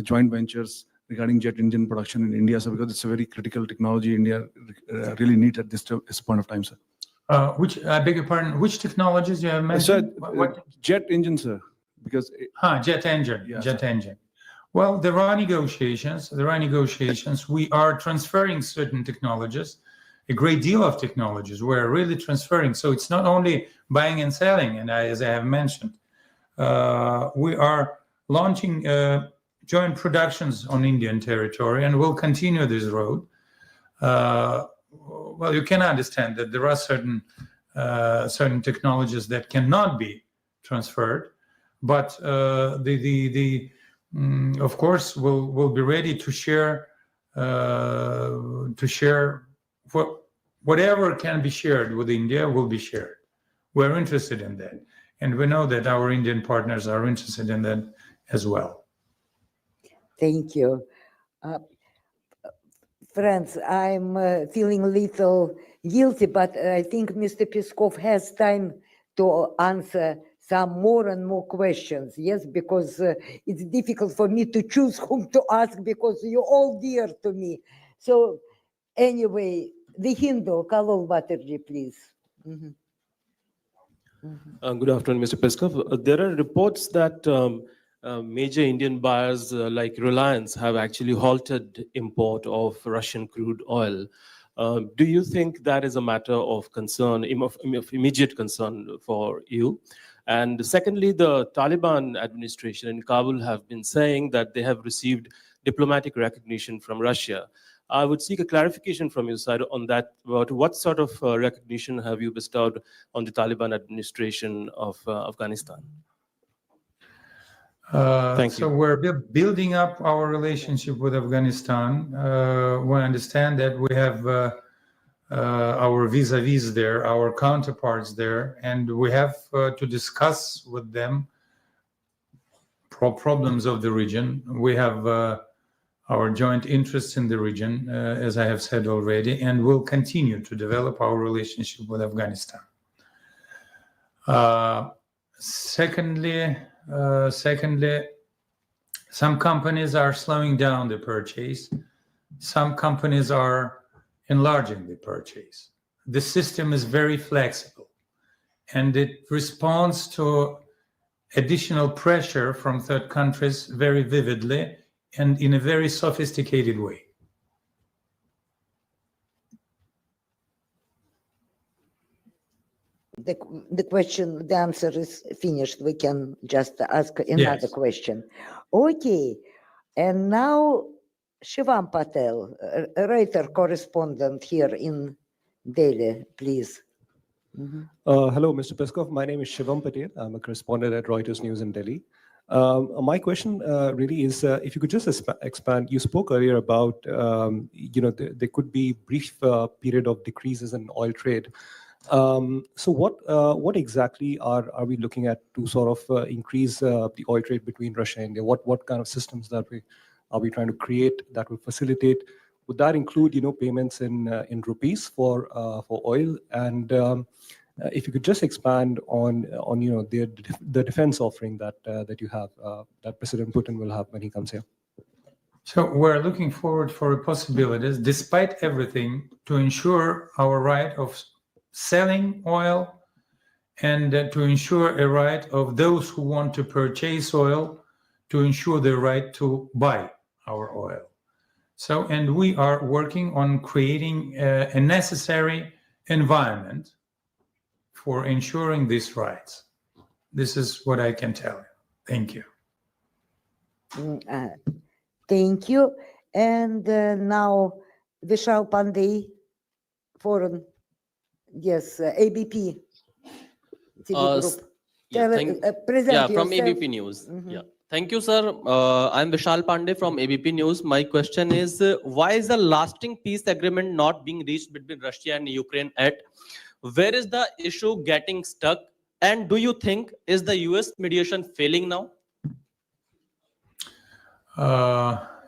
joint ventures regarding jet engine production in India, sir? Because it's a very critical technology India really needs at this point of time, sir. I beg your pardon, which technologies you have mentioned? Sir, jet engine, sir, because... jet engine, yes, jet engine. Well, there are negotiations. We are transferring certain technologies, a great deal of technologies. We're really transferring. So it's not only buying and selling, and as I have mentioned, we are launching joint productions on Indian territory, and we'll continue this road. Well, you can understand that there are certain technologies that cannot be transferred, but of course we'll be ready to share whatever can be shared with India will be shared. We're interested in that, and we know that our Indian partners are interested in that as well. Thank you. Friends, I'm feeling a little guilty, but I think Mr. Peskov has time to answer some more and more questions. Yes, because it's difficult for me to choose whom to ask because you're all dear to me. So anyway, the Hindu, Kalol Baterjee, please. Good afternoon, Mr. Peskov. There are reports that major Indian buyers like Reliance have actually halted import of Russian crude oil. Do you think that is a matter of concern, of immediate concern for you? And secondly, the Taliban administration in Kabul have been saying that they have received diplomatic recognition from Russia. I would seek a clarification from your side on that. About what sort of recognition have you bestowed on the Taliban administration of Afghanistan? Thank So you. we're building up our relationship with Afghanistan. We understand that we have our vis-a-vis there, our counterparts there, and we have to discuss with them problems of the region. We have our joint interests in the region, as I have said already, and we'll continue to develop our relationship with Afghanistan. Secondly, some companies are slowing down the purchase. Some companies are enlarging the purchase. The system is very flexible, and it responds to additional pressure from third countries very vividly and in a very sophisticated way. The answer is finished. We can just ask another Yes. question. Okay, and now Shivam Patel, a writer correspondent here in Delhi, please. Hello, Mr. Peskov. My name is Shivam Patel. I'm a correspondent at Reuters News in Delhi. My question really is, if you could just expand. You spoke earlier about, there could be brief period of decreases in oil trade. So what exactly are we looking at to sort of increase the oil trade between Russia and India? What kind of systems are we trying to create that will facilitate? Would that include, payments in rupees for oil? And if you could just expand on the defense offering that you have, that President Putin will have when he comes here. So we're looking forward for possibilities, despite everything, to ensure our right of selling oil and to ensure a right of those who want to purchase oil to ensure the right to buy our oil. So, and we are working on creating a necessary environment for ensuring these rights. This is what I can tell you. Thank you. Thank you. And now Vishal Pandey, foreign, yes, ABP TV group. Present from yourself. ABP News. Yeah. Thank you, sir. I'm Vishal Pandey from ABP News. My question is, why is the lasting peace agreement not being reached between Russia and Ukraine yet? Where is the issue getting stuck? And do you think, is the US mediation failing now?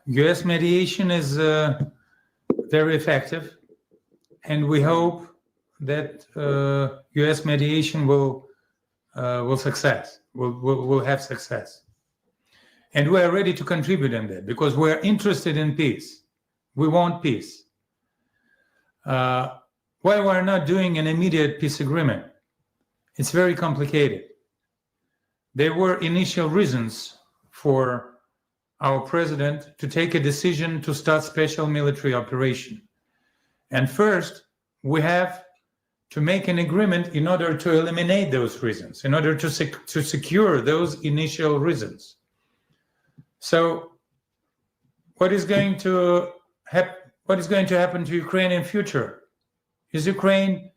US mediation is very effective, and we hope that US mediation will have success. And we are ready to contribute in that because we're interested in peace. We want peace. Why we're not doing an immediate peace agreement? It's very complicated. There were initial reasons for our president to take a decision to start special military operation. And first, we have to make an agreement in order to eliminate those reasons, in order to secure those initial reasons. So what is going to happen to Ukraine in future? Is Ukraine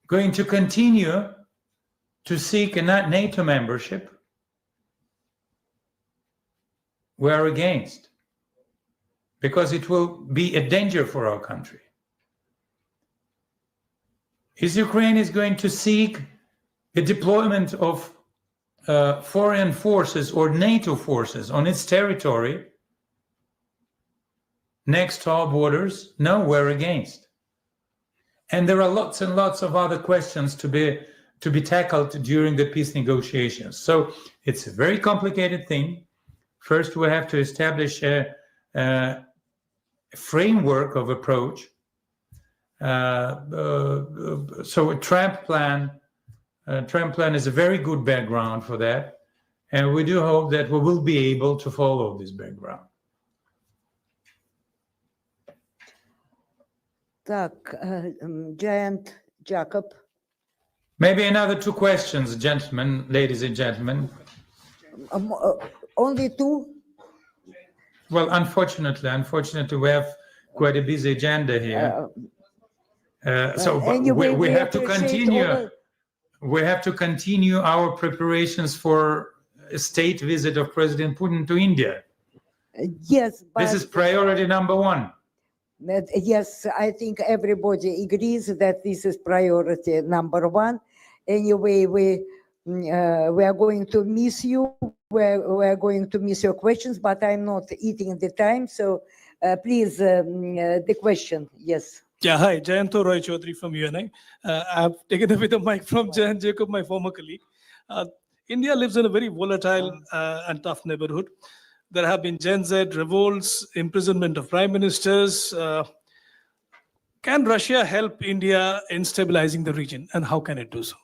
going to continue to seek a NATO membership? We are against, because it will be a danger for our country. Is Ukraine going to seek a deployment of foreign forces or NATO forces on its territory next to our borders? No, we're against. And there are lots and lots of other questions to be tackled during the peace negotiations. So it's a very complicated thing. First, we have to establish a framework of approach. So a Trump plan is a very good background for that, and we do hope that we will be able to follow this background. Так, Giant Jacob. Maybe another two questions, gentlemen, ladies and gentlemen. Only two? Well, unfortunately, we have quite a busy agenda here. So but Anyway, we have to appreciate continue. all the- We have to continue our preparations for a state visit of President Putin to India. Yes, but This is priority number one. yes, I think everybody agrees that this is priority number one. Anyway, we are going to miss you. We're going to miss your questions, but I'm not eating the time. So please, the question, yes. Yeah, hi, Jayanto Roy Chaudhary from UNI. I've taken away the mic from Jayan Jacob, my former colleague. India lives in a very volatile and tough neighborhood. There have been Gen Z revolts, imprisonment of prime ministers. Can Russia help India in stabilizing the region, and how can it do so?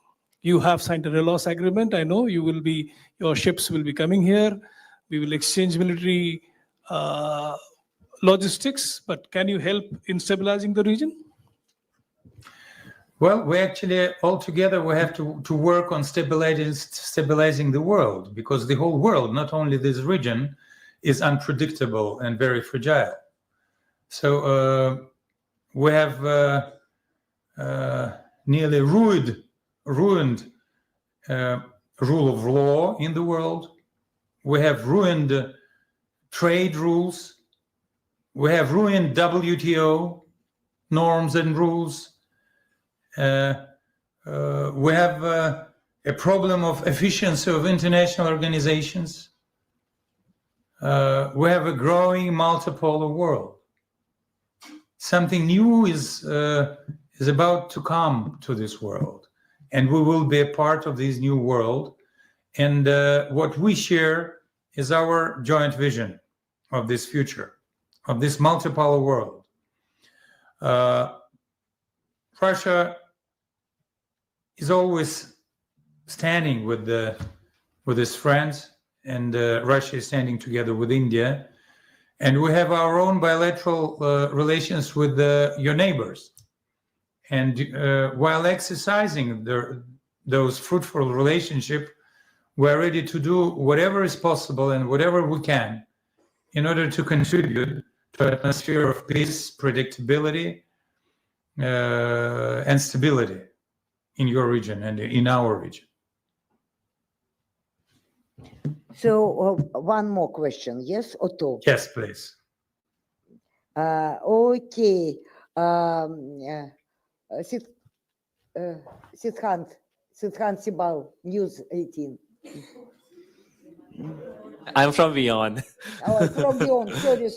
You have signed a reloss agreement. I know your ships will be coming here. We will exchange military logistics, but can you help in stabilizing the region? Well, we actually altogether we have to work on stabilizing the world, because the whole world, not only this region, is unpredictable and very fragile. So we have nearly ruined rule of law in the world. We have ruined trade rules. We have ruined WTO norms and rules. We have a problem of efficiency of international organizations. We have a growing multipolar world. Something new is about to come to this world, and we will be a part of this new world. And what we share is our joint vision of this future, of this multipolar world. Russia is always standing with its friends, and Russia is standing together with India. And we have our own bilateral relations with your neighbors. And while exercising those fruitful relationships, we're ready to do whatever is possible and whatever we can in order to contribute to an atmosphere of peace, predictability, and stability in your region and in our region. So one more question, yes or two? Yes, please. Okay. Sidhant Sibal, News 18. I'm from beyond. Oh, from beyond. Sorry.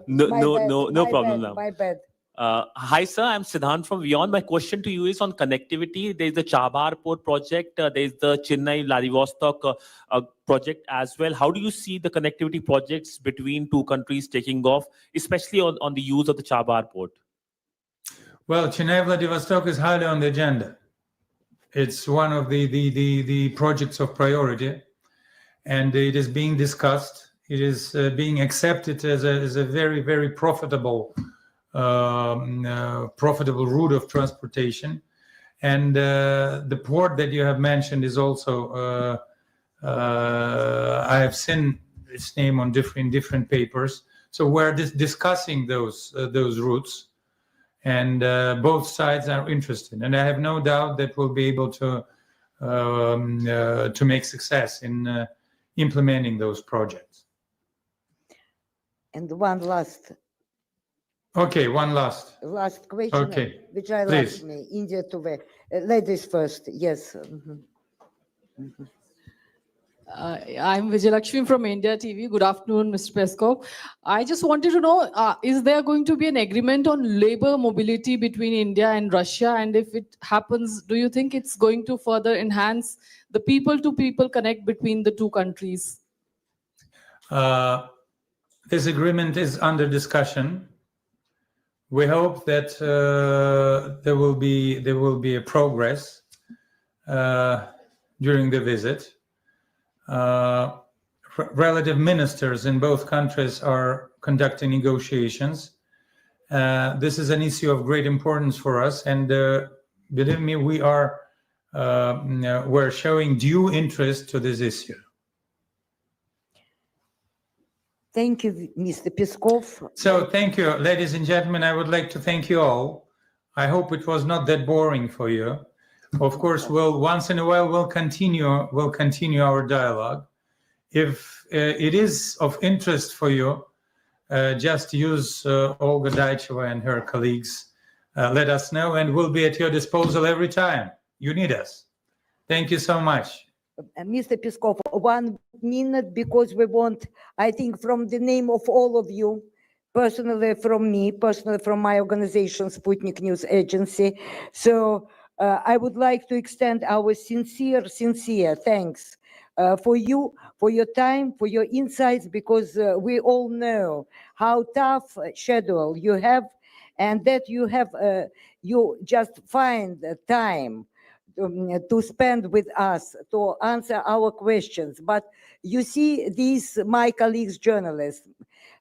No problem now. My bad. Hi, sir. I'm Siddhant from Beyond. My question to you is on connectivity. There's the Chabhar Port project. There's the Chennai Vladivostok project as well. How do you see the connectivity projects between two countries taking off, especially on the use of the Chabhar Port? Well, Chennai Vladivostok is highly on the agenda. It's one of the projects of priority, and it is being discussed. It is being accepted as a very, very profitable route of transportation. And the port that you have mentioned is also, I have seen its name on different papers. So we're discussing those routes, and both sides are interested. And I have no doubt that we'll be able to make success in implementing those projects. And one last. Okay, one last question, okay, which I please. love me, India to the ladies first, yes. I'm Vijayalakshmi from India TV. Good afternoon, Mr. Peskov. I just wanted to know, is there going to be an agreement on labor mobility between India and Russia? And if it happens, do you think it's going to further enhance the people-to-people connect between the two countries? This agreement is under discussion. We hope that there will be a progress during the visit. Relative ministers in both countries are conducting negotiations, This is an issue of great importance for us, and believe me, we're showing due interest to this issue. Thank you, Mr. Peskov. So thank you, ladies and gentlemen. I would like to thank you all. I hope it was not that boring for you. Of course, once in a while we'll continue our dialogue. If it is of interest for you, just use Olga Daicheva and her colleagues. Let us know, and we'll be at your disposal every time you need us. Thank you so much. Mr. Peskov, 1 minute, because we want, I think, from the name of all of you, personally from me, personally from my organization, Sputnik News Agency. So I would like to extend our sincere thanks for you, for your time, for your insights, because we all know how tough schedule you have, and that you have, you just find time to spend with us, to answer our questions. But you see, these, my colleagues, journalists,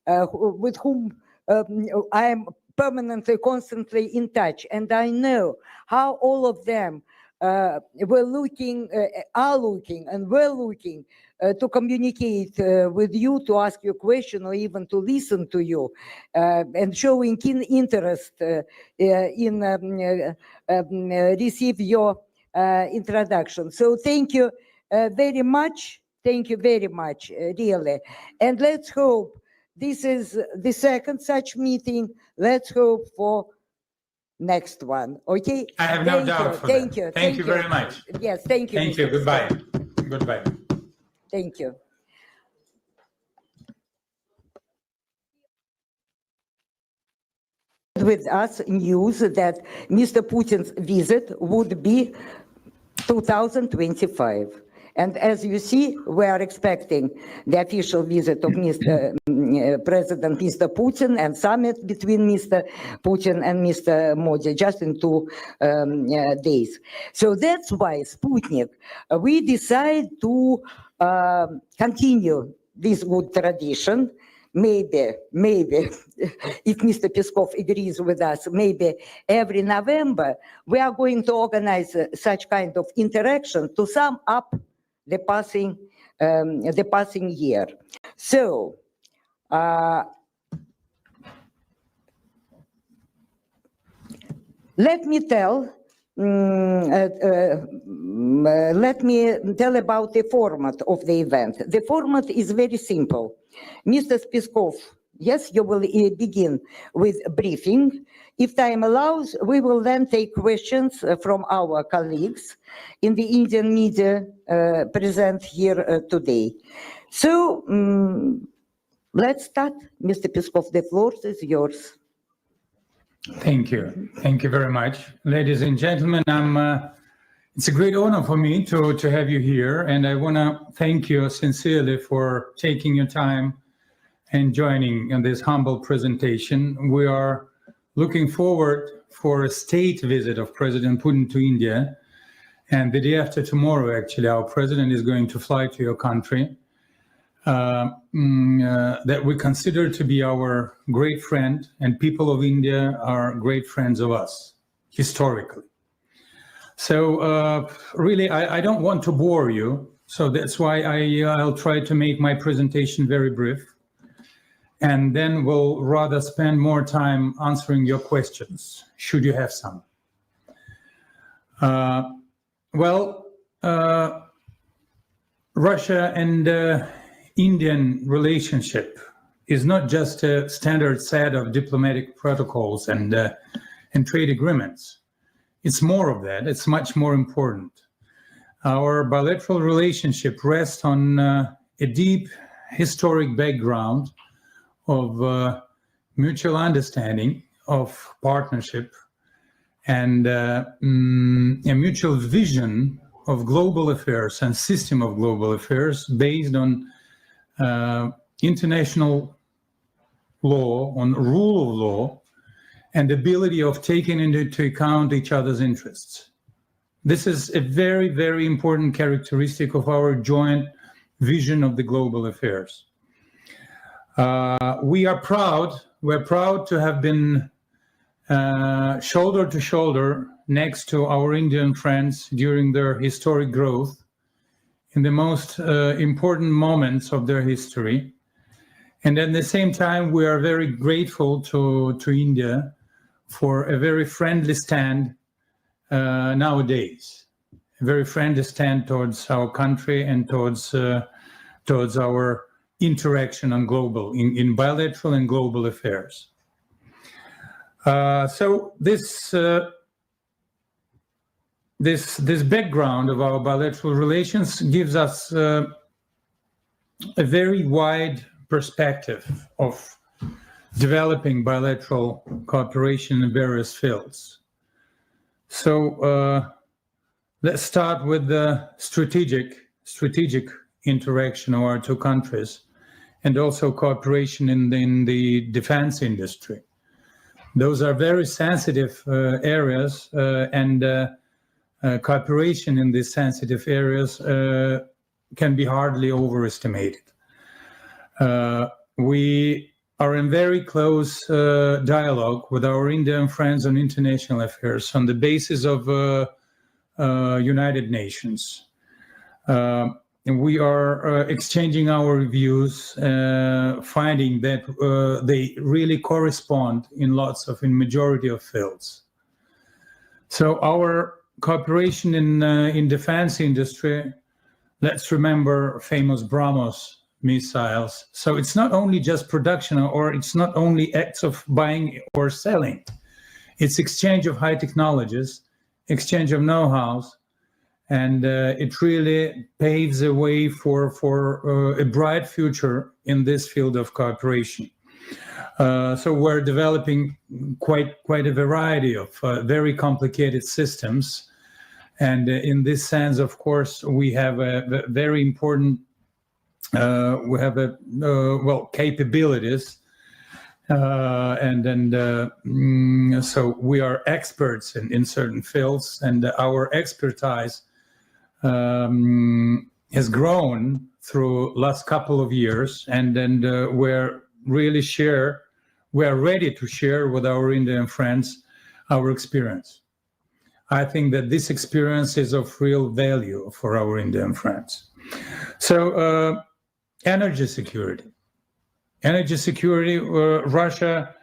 with whom I am permanently, constantly in touch, and I know how all of them are looking to communicate with you, to ask you a question, or even to listen to you, and showing keen interest in receive your introduction. So thank you very much. Thank you very much, really. And let's hope this is the second such meeting. Let's hope for next one. Okay. I have no doubt for that. Thank you. Thank you very much. Yes. Thank you. Thank you. Mr. Goodbye. Peskov. Goodbye. Thank you. With us news that Mr. Putin's visit would be 2025. And as you see, we are expecting the official visit of Mr. President Mr. Putin and summit between Mr. Putin and Mr. Modi just in 2 days. So that's why Sputnik, we decide to continue this good tradition. Maybe, if Mr. Peskov agrees with us, maybe every November, we are going to organize such kind of interaction to sum up the passing year. So, let me tell about the format of the event. The format is very simple. Mr. Peskov, yes, you will begin with a briefing. If time allows, we will then take questions from our colleagues in the Indian media present here today. So let's start. Mr. Peskov, the floor is yours. Thank you. Thank you very much. Ladies and gentlemen, it's a great honor for me to have you here, and I want to thank you sincerely for taking your time and joining in this humble presentation. We are looking forward for a state visit of President Putin to India, and the day after tomorrow, actually, our president is going to fly to your country, that we consider to be our great friend, and people of India are great friends of us, historically. So really, I don't want to bore you, so that's why I'll try to make my presentation very brief, and then we'll rather spend more time answering your questions, should you have some. Russia and Indian relationship is not just a standard set of diplomatic protocols and trade agreements. It's more of that. It's much more important. Our bilateral relationship rests on a deep historic background of mutual understanding, of partnership, and a mutual vision of global affairs and system of global affairs based on international law, on rule of law, and the ability of taking into account each other's interests. This is a very, very important characteristic of our joint vision of the global affairs. We're proud to have been shoulder to shoulder next to our Indian friends during their historic growth in the most important moments of their history. And at the same time, we are very grateful to India for a very friendly stand nowadays, a very friendly stand towards our country and towards our interaction on global, in bilateral and global affairs. So this background of our bilateral relations gives us a very wide perspective of developing bilateral cooperation in various fields. So let's start with the strategic interaction of our two countries, and also cooperation in the defense industry. Those are very sensitive areas, and cooperation in these sensitive areas can be hardly overestimated. We are in very close dialogue with our Indian friends on international affairs on the basis of United Nations. And we are exchanging our views, finding that they really correspond in majority of fields. So our cooperation in defense industry, let's remember famous BrahMos missiles. So it's not only just production, or it's not only acts of buying or selling. It's exchange of high technologies, exchange of know-hows, and it really paves the way for a bright future in this field of cooperation. So we're developing quite a variety of very complicated systems. And in this sense, of course, we have a very important, capabilities. So we are experts in certain fields, and our expertise has grown through last couple of years, and we're ready to share with our Indian friends our experience. I think that this experience is of real value for our Indian friends. So energy security. Energy security, Russia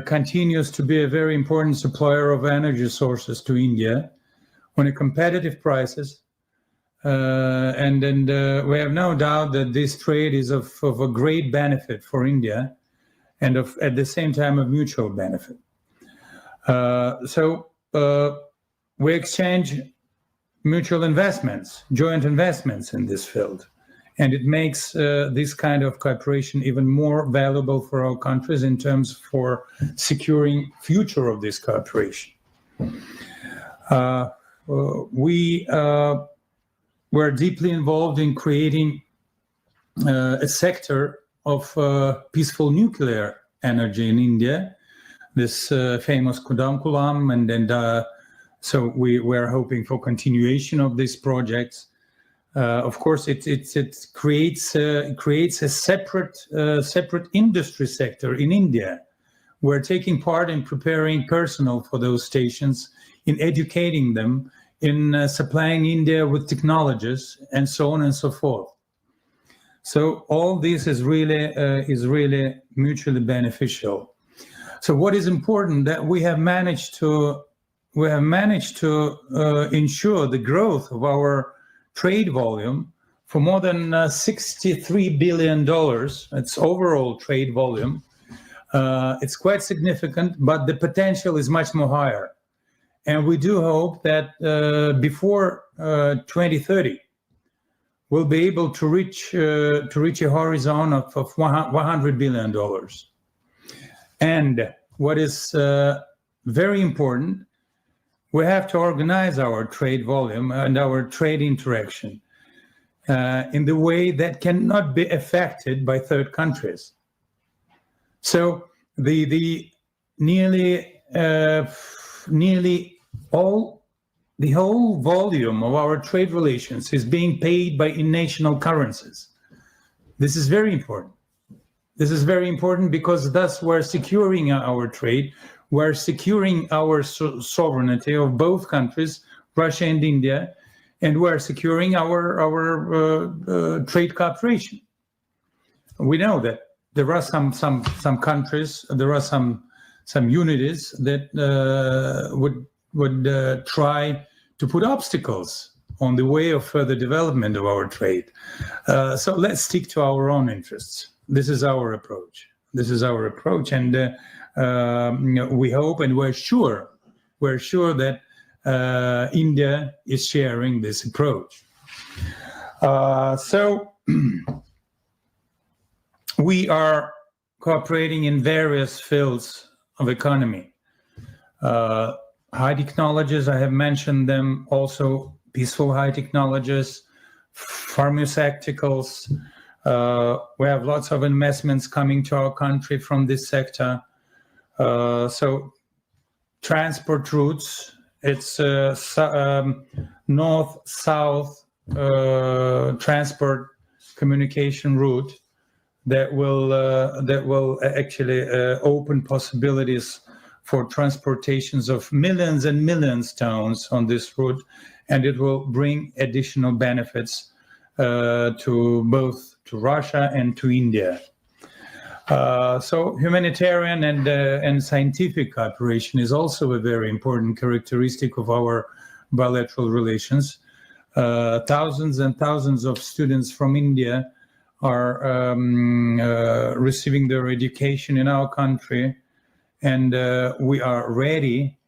continues to be a very important supplier of energy sources to India on a competitive prices. And we have no doubt that this trade is of a great benefit for India, and at the same time of mutual benefit. So we exchange mutual investments, joint investments in this field. And it makes this kind of cooperation even more valuable for our countries in terms for securing future of this cooperation. We're deeply involved in creating a sector of peaceful nuclear energy in India, this famous Kudamkulam, and so we're hoping for continuation of these projects. Of course, it creates a separate industry sector in India. We're taking part in preparing personnel for those stations, in educating them, in supplying India with technologies, and so on and so forth. So all this is really mutually beneficial. So what is important that we have managed to ensure the growth of our trade volume for more than $63 billion. It's overall trade volume. It's quite significant, but the potential is much more higher. And we do hope that before 2030, we'll be able to reach a horizon of $100 billion. And what is very important, we have to organize our trade volume and our trade interaction in the way that cannot be affected by third countries. So the whole volume of our trade relations is being paid by in national currencies. This is very important. This is very important because thus we're securing our trade, we're securing our sovereignty of both countries, Russia and India, and we're securing our trade cooperation. We know that there are some countries, there are some unities that would try to put obstacles on the way of further development of our trade. So let's stick to our own interests. This is our approach. And we hope and we're sure that India is sharing this approach. So we are cooperating in various fields of economy. High technologies, I have mentioned them, also peaceful high technologies, pharmaceuticals. We have lots of investments coming to our country from this sector. So transport routes, it's north-south transport communication route that will actually open possibilities for transportations of millions and millions of tons on this route, and it will bring additional benefits to both to Russia and to India. So humanitarian and scientific cooperation is also a very important characteristic of our bilateral relations. Thousands and thousands of students from India are receiving their education in our country, and we are ready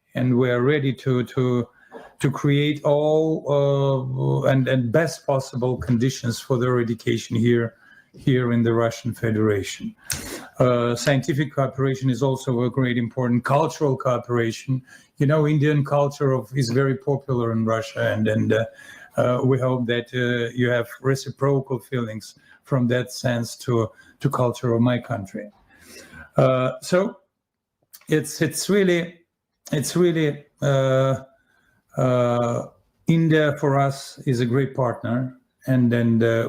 to create all and best possible conditions for their education here in the Russian Federation. Scientific cooperation is also a great important cultural cooperation. You know, Indian culture is very popular in Russia, and we hope that you have reciprocal feelings from that sense to culture of my country. So it's really India for us is a great partner, and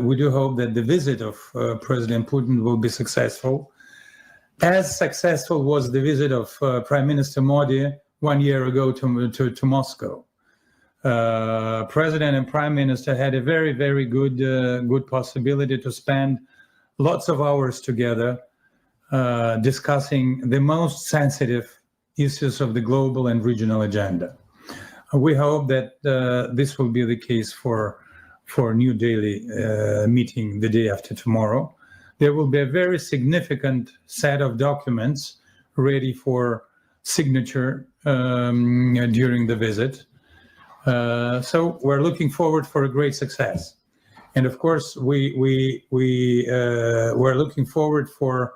we do hope that the visit of President Putin will be successful. As successful was the visit of Prime Minister Modi 1 year ago to Moscow. President and Prime Minister had a very, very good possibility to spend lots of hours together discussing the most sensitive issues of the global and regional agenda. We hope that this will be the case for New Delhi meeting the day after tomorrow. There will be a very significant set of documents ready for signature during the visit. So we're looking forward for a great success, and of course we're looking forward for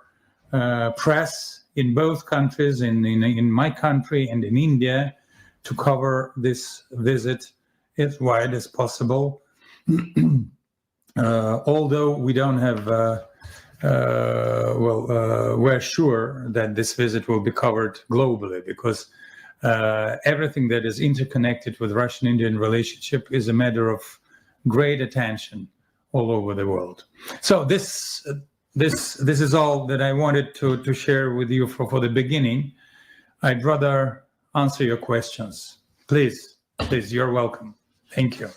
press in both countries, in my country and in India, to cover this visit as wide as possible. Although we don't have, we're sure that this visit will be covered globally, because everything that is interconnected with Russian-Indian relationship is a matter of great attention all over the world. So this is all that I wanted to share with you for the beginning. I'd rather answer your questions. Please, you're welcome. Thank you.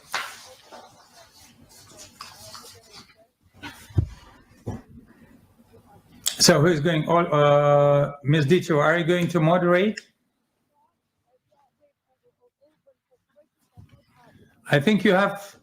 So who's going? Ms. Dito, are you going to moderate? I think you have to